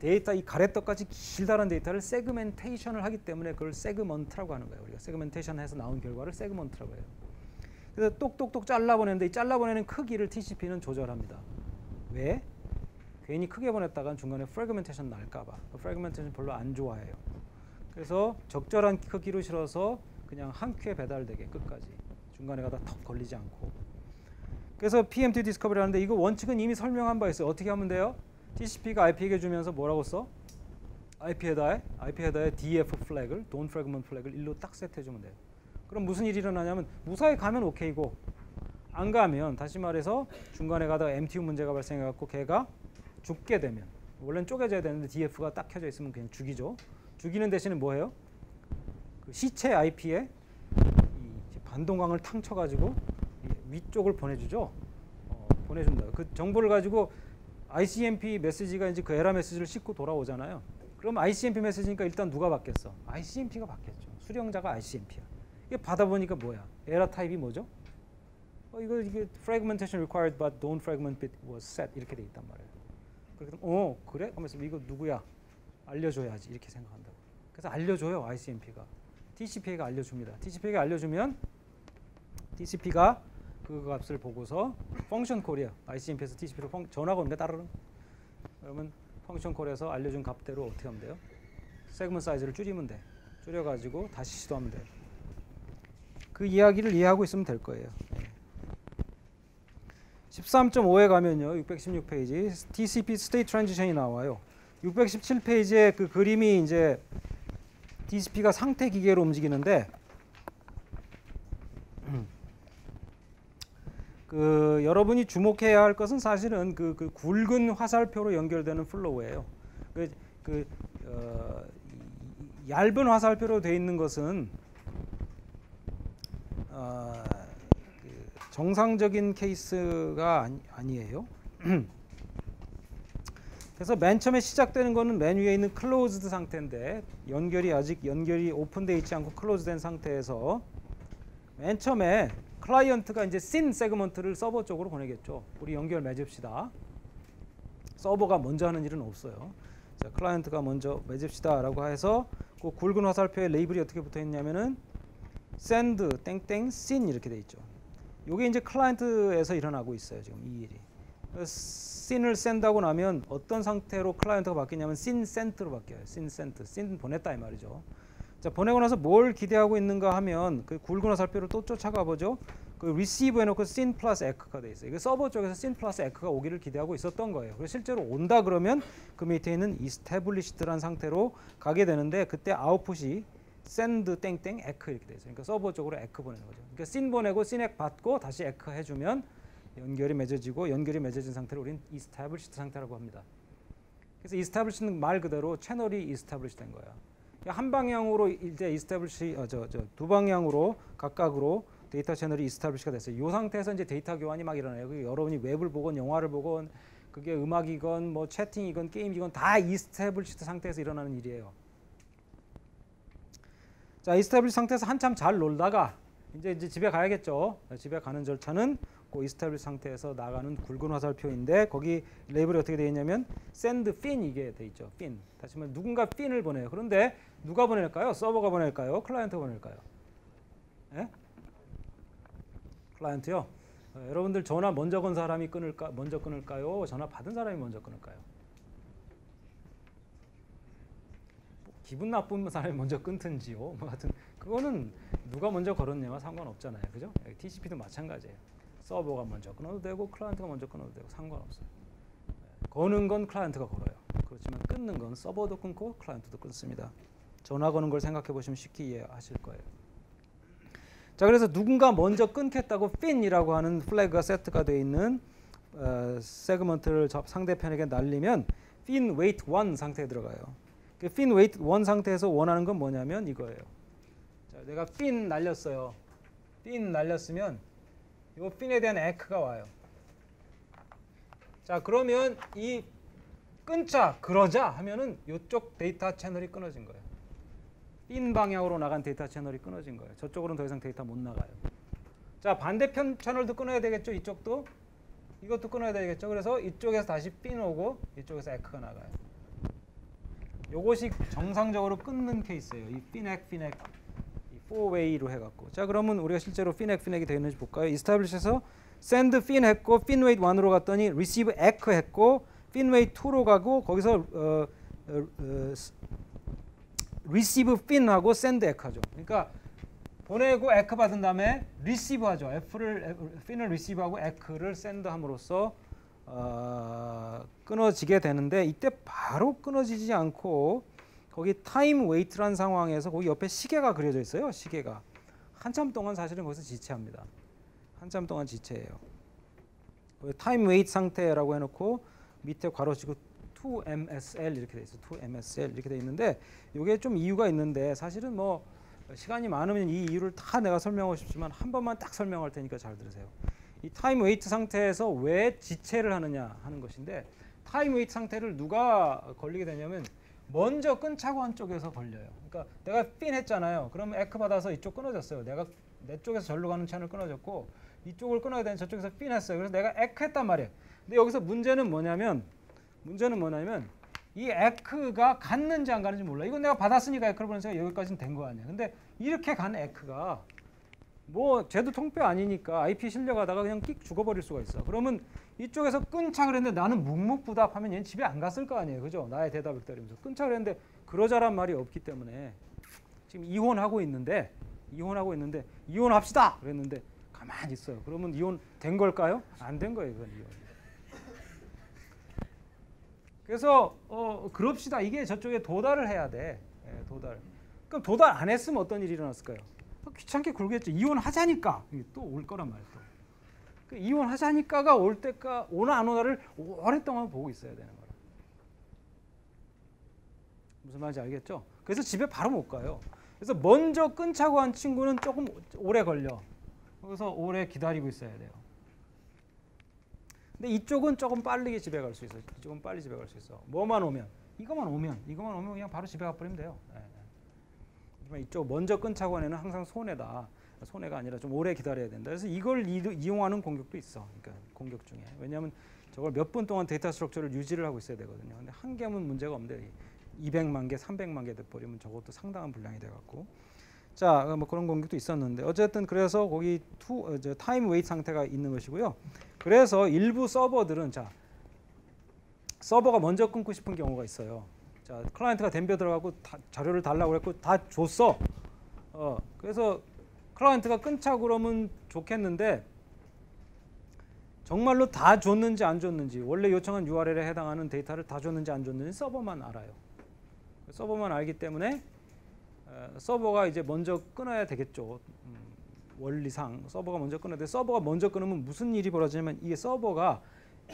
데이터 이 가래떡같이 길다란 데이터를 세그멘테이션을 하기 때문에 그걸 세그먼트라고 하는 거예요. 우리가 세그멘테이션해서 나온 결과를 세그먼트라고 해요. 그래서 똑똑똑 잘라보내는데 이 잘라보내는 크기를 TCP는 조절합니다. 왜? 괜히 크게 보냈다간 중간에 프래그멘테이션 날까봐. 프래그멘테이션 별로 안 좋아해요. 그래서 적절한 크기로 실어서 그냥 한 큐에 배달되게 끝까지 중간에 가다 턱 걸리지 않고. 그래서 PMT 디스커버리 하는데 이거 원칙은 이미 설명한 바 있어요. 어떻게 하면 돼요? TCP가 IP에게 주면서 뭐라고 써? IP 헤더에 DF 플래그를 Don't Fragment 플래그를 1로 딱 세트해주면 돼요. 그럼 무슨 일이 일어나냐면 무사히 가면 오케이고 안 가면 다시 말해서 중간에 가다가 MTU 문제가 발생해갖고 걔가 죽게 되면 원래는 쪼개져야 되는데 DF가 딱 켜져 있으면 그냥 죽이죠. 죽이는 대신에 뭐해요? 그 시체 IP에 이 반동광을 탕 쳐가지고 위쪽을 보내주죠. 보내준다. 그 정보를 가지고 ICMP 메시지가 이제 그 에라 메시지를 싣고 돌아오잖아요. 그럼 ICMP 메시지니까 일단 누가 받겠어? ICMP가 받겠죠. 수령자가 ICMP야. 이게 받아보니까 뭐야? 에라 타입이 뭐죠? 이게 fragmentation required but don't fragment bit was set 이렇게 돼 있단 말이에요. 그래서 그래? 하면서 이거 누구야? 알려줘야지 이렇게 생각한다고. 그래서 알려줘요 ICMP가. TCP가 알려줍니다. TCP가 알려주면 TCP가 그 값을 보고서 펑션 콜이야. ICMP에서 TCP로 전화가 오는데 따르릉. 그러면 펑션 콜에서 알려준 값대로 어떻게 하면 돼요? 세그먼트 사이즈를 줄이면 돼. 줄여가지고 다시 시도하면 돼. 그 이야기를 이해하고 있으면 될 거예요. 13.5에 가면요. 616페이지 TCP 스테이트 트랜지션이 나와요. 617페이지에 그 그림이 이제 TCP가 상태 기계로 움직이는데 여러분이 주목해야 할 것은 사실은 그 굵은 화살표로 연결되는 플로우예요. 얇은 화살표로 되어 있는 것은 정상적인 케이스가 아니에요. 그래서 맨 처음에 시작되는 거는 맨 위에 있는 클로즈드 상태인데 아직 연결이 오픈되어 있지 않고 클로즈된 상태에서 맨 처음에 클라이언트가 이제 씬 세그먼트를 서버 쪽으로 보내겠죠. 우리 연결 맺읍시다. 서버가 먼저 하는 일은 없어요. 자, 클라이언트가 먼저 맺읍시다라고 해서 그 굵은 화살표에 레이블이 어떻게 붙어 있냐면은 send 땡땡 씬 이렇게 돼 있죠. 이게 이제 클라이언트에서 일어나고 있어요. 지금 이 일이. 씬을 send하고 나면 어떤 상태로 클라이언트가 바뀌냐면 씬 sent로 바뀌어요. 씬 sent, 씬 보냈다 이 말이죠. 자, 보내고 나서 뭘 기대하고 있는가 하면 그 굵은 화살표를 또 쫓아가 보죠. 그 receive 해놓고 씬 플러스 에크가 돼 있어요. 이게 서버 쪽에서 씬 플러스 에크가 오기를 기대하고 있었던 거예요. 그래서 실제로 온다 그러면 그 밑에 있는 established란 상태로 가게 되는데 그때 아웃풋이 send 땡땡 에크 이렇게 돼 있어요. 그러니까 서버 쪽으로 에크 보내는 거죠. 그러니까 씬 보내고 씬 에크 받고 다시 에크 해주면 연결이 맺어지고 연결이 맺어진 상태를 우리는 established 상태라고 합니다. 그래서 establish는 말 그대로 채널이 established 된 거야. 한 방향으로 이제 establish 두 방향으로 각각으로 데이터 채널이 establish가 됐어요. 이 상태에서 이제 데이터 교환이 막 일어나요. 그게 여러분이 웹을 보건 영화를 보건 그게 음악이건 뭐 채팅이건 게임이건 다 established 상태에서 일어나는 일이에요. 자, established 상태에서 한참 잘 놀다가 이제 집에 가야겠죠. 집에 가는 절차는 그 established 상태에서 나가는 굵은 화살표인데 거기 레이블이 어떻게 되어 있냐면 send fin 이게 돼 있죠. fin. 다시 말해 누군가 fin을 보내요. 그런데 누가 보낼까요? 서버가 보낼까요? 클라이언트가 보낼까요? 예? 클라이언트요. 여러분들 전화 먼저 건 사람이 먼저 끊을까요? 전화 받은 사람이 먼저 끊을까요? 기분 나쁜 사람이 먼저 끊든지요. 뭐 같은 그거는 누가 먼저 걸었냐와 상관없잖아요. 그죠? TCP도 마찬가지예요. 서버가 먼저 끊어도 되고 클라이언트가 먼저 끊어도 되고 상관없어요. 거는 건 클라이언트가 걸어요. 그렇지만 끊는 건 서버도 끊고 클라이언트도 끊습니다. 전화 거는 걸 생각해 보시면 쉽게 이해하실 거예요. 자, 그래서 누군가 먼저 끊겠다고 fin이라고 하는 플래그가 세트가 되어 있는 세그먼트를 상대편에게 날리면 fin wait 1 상태에 들어가요. 그 fin wait 1 상태에서 원하는 건 뭐냐면 이거예요. 자, 내가 fin 날렸어요. fin 날렸으면 이 fin에 대한 echo가 와요. 자, 그러면 이 끊자 그러자 하면은 이쪽 데이터 채널이 끊어진 거예요. fin 방향으로 나간 데이터 채널이 끊어진 거예요. 저쪽으로는 더 이상 데이터 못 나가요. 자, 반대편 채널도 끊어야 되겠죠. 이쪽도 이것도 끊어야 되겠죠. 그래서 이쪽에서 다시 fin 오고 이쪽에서 echo가 나가요. 요것이 정상적으로 끊는 케이스예요. 이 fin-eck 이 four-way로 해갖고. 자, 그러면 우리가 실제로 fin-eck이 되어 있는지 볼까요? establish에서 send fin 했고 fin wait 1으로 갔더니 receive echo 했고 fin wait 2로 가고 거기서 receive fin하고 send echo죠. 그러니까 보내고 echo 받은 다음에 receive 하죠. fin을 receive하고 echo를 send 함으로써 끊어지게 되는데 이때 바로 끊어지지 않고 거기 time wait라는 상황에서 거기 옆에 시계가 그려져 있어요. 시계가 한참 동안 사실은 거기서 지체합니다. 한참 동안 지체해요. time wait 상태라고 해놓고 밑에 괄호치고 2MSL 이렇게 돼 있어요. 2MSL 이렇게 돼 있는데 이게 좀 이유가 있는데 사실은 뭐 시간이 많으면 이 이유를 다 내가 설명하고 싶지만 한 번만 딱 설명할 테니까 잘 들으세요. 이 타임 웨이트 상태에서 왜 지체를 하느냐 하는 것인데 타임 웨이트 상태를 누가 걸리게 되냐면 먼저 끊자고 한 쪽에서 걸려요. 그러니까 내가 fin 했잖아요. 그러면 에크 받아서 이쪽 끊어졌어요. 내 쪽에서 절로 가는 채널 끊어졌고 이쪽을 끊어야 되는 저쪽에서 fin 했어요. 그래서 내가 에크 했단 말이에요. 근데 여기서 문제는 뭐냐면 이 에크가 갔는지 안 가는지 몰라. 이건 내가 받았으니까 에크를 보내서 여기까지는 된 거 아니야. 근데 이렇게 간 에크가 뭐 쟤도 통뼈 아니니까 IP 실려가다가 그냥 끽 죽어버릴 수가 있어. 그러면 이쪽에서 끊자 그랬는데 나는 묵묵부답하면 얘는 집에 안 갔을 거 아니에요. 그죠? 나의 대답을 기다리면서 끊자 그랬는데 그러자란 말이 없기 때문에 지금 이혼하고 있는데 이혼합시다 그랬는데 가만히 있어요. 그러면 이혼 된 걸까요? 안 된 거예요. 그건 이혼. 그래서 그럽시다. 이게 저쪽에 도달을 해야 돼. 도달. 그럼 도달 안 했으면 어떤 일이 일어났을까요? 귀찮게 굴겠죠. 이혼하자니까 또 올 거란 말이에요. 그 이혼하자니까가 올 때까 오나 안 오나를 오랫동안 보고 있어야 되는 거라. 무슨 말인지 알겠죠? 그래서 집에 바로 못 가요. 그래서 먼저 끊자고 한 친구는 조금 오래 걸려. 그래서 오래 기다리고 있어야 돼요. 근데 이쪽은 조금 빠르게 집에 갈 수 있어. 이쪽은 빨리 집에 갈 수 있어. 이것만 오면 그냥 바로 집에 가버리면 돼요. 이쪽 먼저 끊자고 하는 애는 항상 손해다. 손해가 아니라 좀 오래 기다려야 된다. 그래서 이걸 이용하는 공격도 있어. 그러니까 공격 중에. 왜냐하면 저걸 몇 분 동안 데이터 스트럭처를 유지를 하고 있어야 되거든요. 근데 한 개면 문제가 없는데 200만 개, 300만 개 돼버리면 저것도 상당한 분량이 돼갖고. 자, 뭐 그런 공격도 있었는데 어쨌든 그래서 거기 타임 웨이트 상태가 있는 것이고요. 그래서 일부 서버들은 서버가 먼저 끊고 싶은 경우가 있어요. 자, 클라이언트가 덤벼 들어가고 자료를 달라고 그랬고 다 줬어. 그래서 클라이언트가 끊자 그러면 좋겠는데 정말로 다 줬는지 안 줬는지 원래 요청한 URL에 해당하는 데이터를 다 줬는지 안 줬는지 서버만 알아요. 서버만 알기 때문에 서버가 이제 먼저 끊어야 되겠죠. 원리상 서버가 먼저 끊는데 서버가 먼저 끊으면 무슨 일이 벌어지냐면 이게 서버가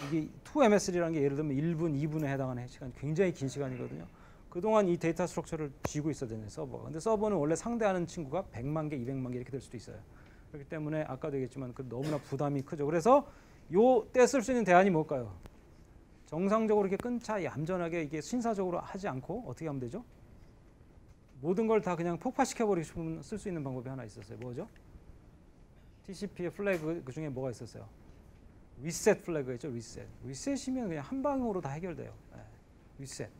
이게 2MS라는 게 예를 들면 1분, 2분에 해당하는 시간 굉장히 긴 시간이거든요. 그동안 이 데이터 스트럭처를 쥐고 있어야 되는 서버가. 근데 서버는 원래 상대하는 친구가 100만 개, 200만 개 이렇게 될 수도 있어요. 그렇기 때문에 아까도 얘기했지만 그 너무나 부담이 크죠. 그래서 요 때 쓸 수 있는 대안이 뭘까요? 정상적으로 이렇게 끊자 얌전하게 이게 신사적으로 하지 않고 어떻게 하면 되죠? 모든 걸 다 그냥 폭파시켜버리고 싶으면 쓸 수 있는 방법이 하나 있었어요. 뭐죠? TCP의 플래그 그 중에 뭐가 있었어요? 리셋 플래그가 있죠. 리셋. 리셋이면 그냥 한 방으로 다 해결돼요. 네. 리셋.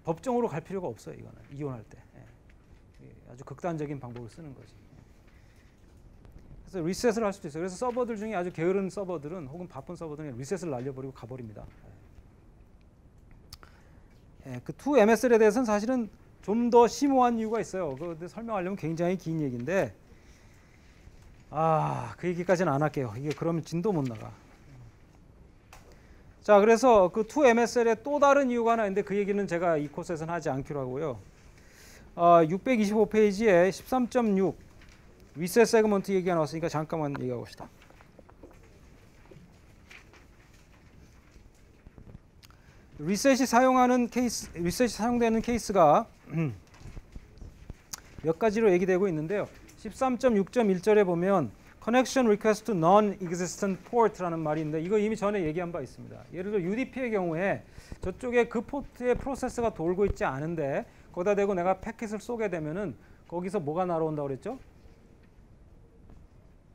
법정으로 갈 필요가 없어요. 이거는 이혼할 때. 네. 아주 극단적인 방법을 쓰는 거지. 그래서 리셋을 할 수도 있어요. 그래서 서버들 중에 아주 게으른 서버들은 혹은 바쁜 서버들은 리셋을 날려버리고 가버립니다. 네. 그 2MSL에 대해서는 사실은 좀 더 심오한 이유가 있어요. 그런데 설명하려면 굉장히 긴 얘기인데 그 얘기까지는 안 할게요. 이게 그러면 진도 못 나가. 자, 그래서 그 2MSL의 또 다른 이유가 하나 있는데 그 얘기는 제가 이 코스에서는 하지 않기로 하고요. 625페이지에 13.6 리셋 세그먼트 얘기가 나왔으니까 잠깐만 얘기하고 봅시다. 리셋이 사용되는 케이스가 몇 가지로 얘기되고 있는데요. 13.6.1절에 보면 Connection Request to Non-Existent Port라는 말이 있는데 이거 이미 전에 얘기한 바 있습니다. 예를 들어 UDP의 경우에 저쪽에 그 포트에 프로세스가 돌고 있지 않은데 거기다 대고 내가 패킷을 쏘게 되면은 거기서 뭐가 날아온다고 그랬죠?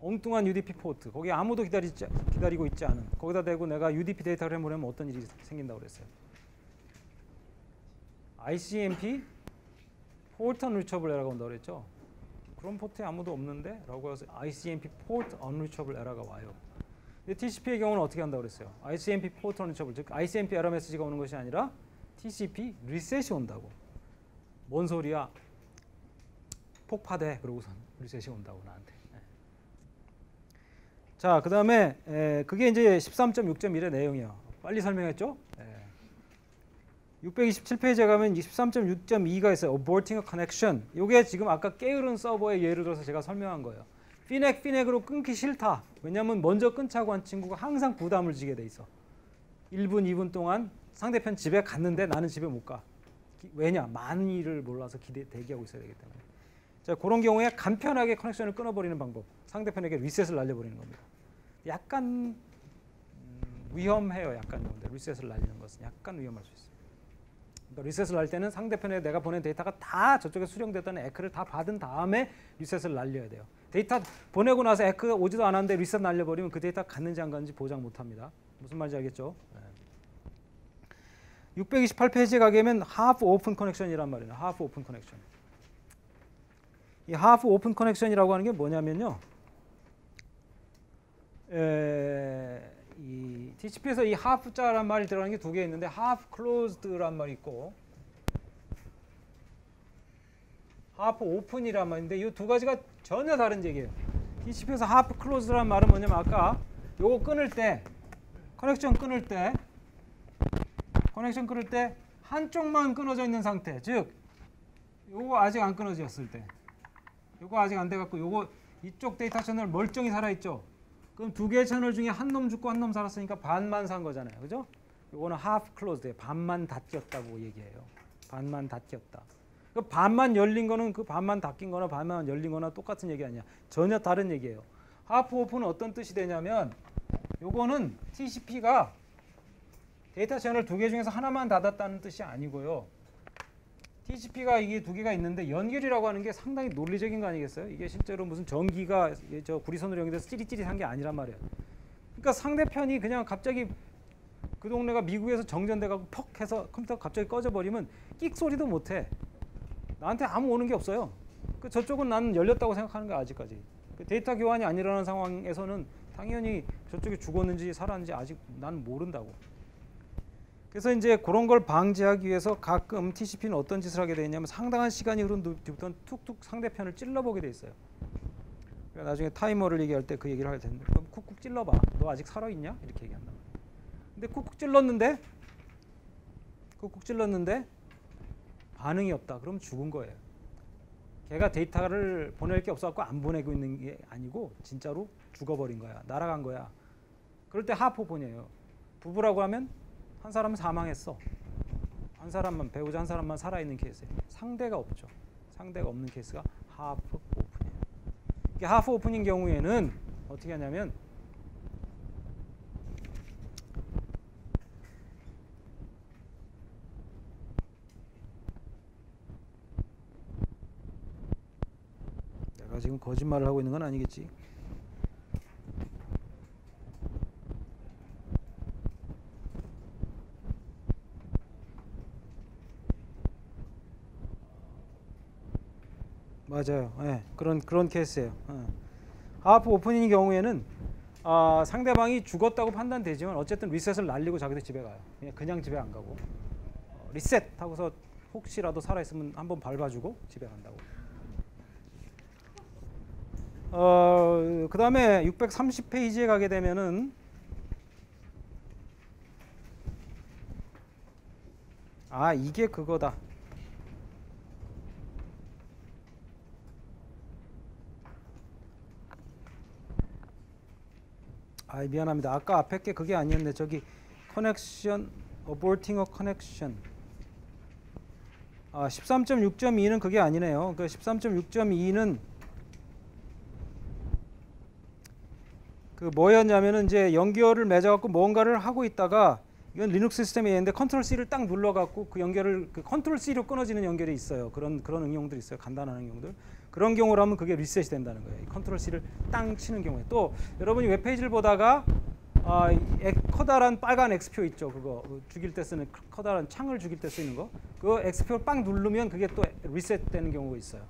엉뚱한 UDP 포트. 거기 아무도 기다리고 있지 않은. 거기다 대고 내가 UDP 데이터를 해보려면 어떤 일이 생긴다고 그랬어요? ICMP Port Unreachable Error가 온다고 그랬죠? 그런 포트에 아무도 없는데? 라고 해서 ICMP Port Unreachable Error가 와요. 근데 TCP의 경우는 어떻게 한다고 그랬어요? ICMP Port Unreachable, 즉 ICMP 에러 메시지가 오는 것이 아니라 TCP 리셋이 온다고. 뭔 소리야? 폭파돼. 그러고선 리셋이 온다고 나한테. 자, 그 다음에 그게 이제 13.6.1의 내용이에요. 빨리 설명했죠? 627페이지에 가면 13.6.2가 있어요. Aborting a connection. 이게 지금 아까 게으른 서버의 예를 들어서 제가 설명한 거예요. 피넥으로 끊기 싫다. 왜냐하면 먼저 끊자고 한 친구가 항상 부담을 지게 돼 있어. 1분, 2분 동안 상대편 집에 갔는데 나는 집에 못 가. 왜냐? 만일을 몰라서 대기하고 있어야 되기 때문에. 자, 그런 경우에 간편하게 커넥션을 끊어버리는 방법. 상대편에게 리셋을 날려버리는 겁니다. 약간 위험해요. 약간 리셋을 날리는 것은 약간 위험할 수 있어요. 그러니까 리셋을 날 때는 상대편에 내가 보낸 데이터가 다 저쪽에 수령됐던 에크를 다 받은 다음에 리셋을 날려야 돼요. 데이터 보내고 나서 에크가 오지도 않았는데 리셋 날려버리면 그 데이터 갔는지 안 갔는지 보장 못합니다. 무슨 말인지 알겠죠? 628페이지에 가게 되면 half open connection이란 말이에요. half open connection. 이 half open connection이라고 하는 게 뭐냐면요. 이 TCP에서 이 half자란 말이 들어가는 게 두 개 있는데 half closed란 말이 있고 half open이란 말인데 이 두 가지가 전혀 다른 얘기예요. TCP에서 half closed란 말은 뭐냐면 아까 요거 끊을 때 커넥션 끊을 때 한쪽만 끊어져 있는 상태, 즉 요거 아직 안 끊어졌을 때 요거 아직 안 돼갖고 요거 이쪽 데이터 채널 멀쩡히 살아있죠. 그럼 두 개의 채널 중에 한 놈 죽고 한 놈 살았으니까 반만 산 거잖아요. 그죠? 요거는 half closed예요. 반만 닫혔다고 얘기해요. 반만 닫혔다. 그 반만 열린 거는 그 반만 닫힌 거나 반만 열린 거나 똑같은 얘기 아니야. 전혀 다른 얘기예요. half open은 어떤 뜻이 되냐면 요거는 TCP가 데이터 채널 두 개 중에서 하나만 닫았다는 뜻이 아니고요. TCP가 이게 두 개가 있는데 연결이라고 하는 게 상당히 논리적인 거 아니겠어요? 이게 실제로 무슨 전기가 저 구리선으로 연결돼서 찌릿찌릿한 게 아니란 말이에요. 그러니까 상대편이 그냥 갑자기 그 동네가 미국에서 정전돼가고 퍽 해서 컴퓨터가 갑자기 꺼져버리면 끽 소리도 못해. 나한테 아무 오는 게 없어요. 그 저쪽은 나는 열렸다고 생각하는 거야 아직까지. 그 데이터 교환이 안 일어나는 상황에서는 당연히 저쪽이 죽었는지 살았는지 아직 난 모른다고. 그래서 이제 그런 걸 방지하기 위해서 가끔 TCP는 어떤 짓을 하게 되냐면 상당한 시간이 흐른 뒤부터는 툭툭 상대편을 찔러보게 돼 있어요. 그러니까 나중에 타이머를 얘기할 때 그 얘기를 할 텐데 그럼 쿡쿡 찔러봐. 너 아직 살아있냐? 이렇게 얘기한다. 근데 쿡쿡 찔렀는데 반응이 없다. 그럼 죽은 거예요. 걔가 데이터를 보낼 게 없어갖고 안 보내고 있는 게 아니고 진짜로 죽어버린 거야. 날아간 거야. 그럴 때 하프 오픈이에요. 부부라고 하면 한 사람은 사망했어. 한 사람만, 배우자 한 사람만 살아있는 케이스에 상대가 없죠. 상대가 없는 케이스가 하프 오픈이에요. 이게 하프 오픈인 경우에는 어떻게 하냐면 내가 지금 거짓말을 하고 있는 건 아니겠지. 맞아요. 네, 그런 케이스예요. 하프 오픈인 경우에는 상대방이 죽었다고 판단되지만 어쨌든 리셋을 날리고 자기도 집에 가요. 그냥 집에 안 가고 리셋 하고서 혹시라도 살아있으면 한번 밟아주고 집에 간다고. 그 다음에 630페이지에 가게 되면은 이게 그거다. 미안합니다. 아까 앞에 게 그게 아니었네. 저기 connection, aborting a connection. 13.6.2는 그게 아니네요. 그 13.6.2는 그 뭐였냐면은 이제 연결을 맺어갖고 뭔가를 하고 있다가 이건 리눅스 시스템에 있는데 컨트롤 C를 딱 눌러갖고 그 연결을 그 컨트롤 C로 끊어지는 연결이 있어요. 그런 응용들이 있어요. 간단한 응용들. 그런 경우로 하면 그게 리셋이 된다는 거예요. 컨트롤 C를 땅 치는 경우에. 또 여러분이 웹페이지를 보다가 커다란 빨간 X표 있죠. 그거 죽일 때 쓰는 커다란 창을 죽일 때 쓰는 거. 그 X표를 빵 누르면 그게 또 리셋되는 경우가 있어요.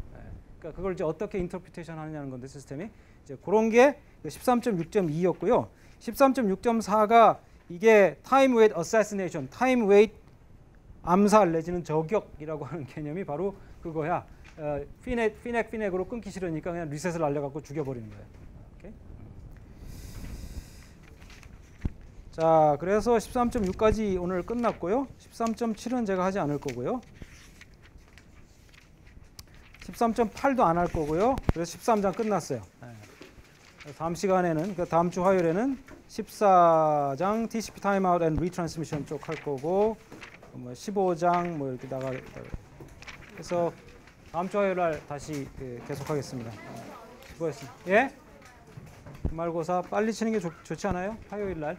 그러니까 그걸 이제 어떻게 인터프리테이션 하느냐는 건데 시스템이 이제 그런 게 13.6.2였고요. 13.6.4가 이게 time weight assassination, time weight 암살 내지는 저격이라고 하는 개념이 바로 그거야. 피넥으로 끊기 싫으니까 그냥 리셋을 날려갖고 죽여버리는 거예요. 오케이? 자, 그래서 13.6까지 오늘 끝났고요. 13.7은 제가 하지 않을 거고요. 13.8도 안 할 거고요. 그래서 13장 끝났어요. 다음 시간에는, 다음 주 화요일에는 14장 TCP 타임아웃 앤 리트랜스미션 쪽 할 거고, 15장 뭐 이렇게 나가겠다. 그래서 다음 주 화요일 날 다시 계속하겠습니다. 수고했습니다. 예? 기말고사 빨리 치는 게 좋지 않아요? 화요일 날.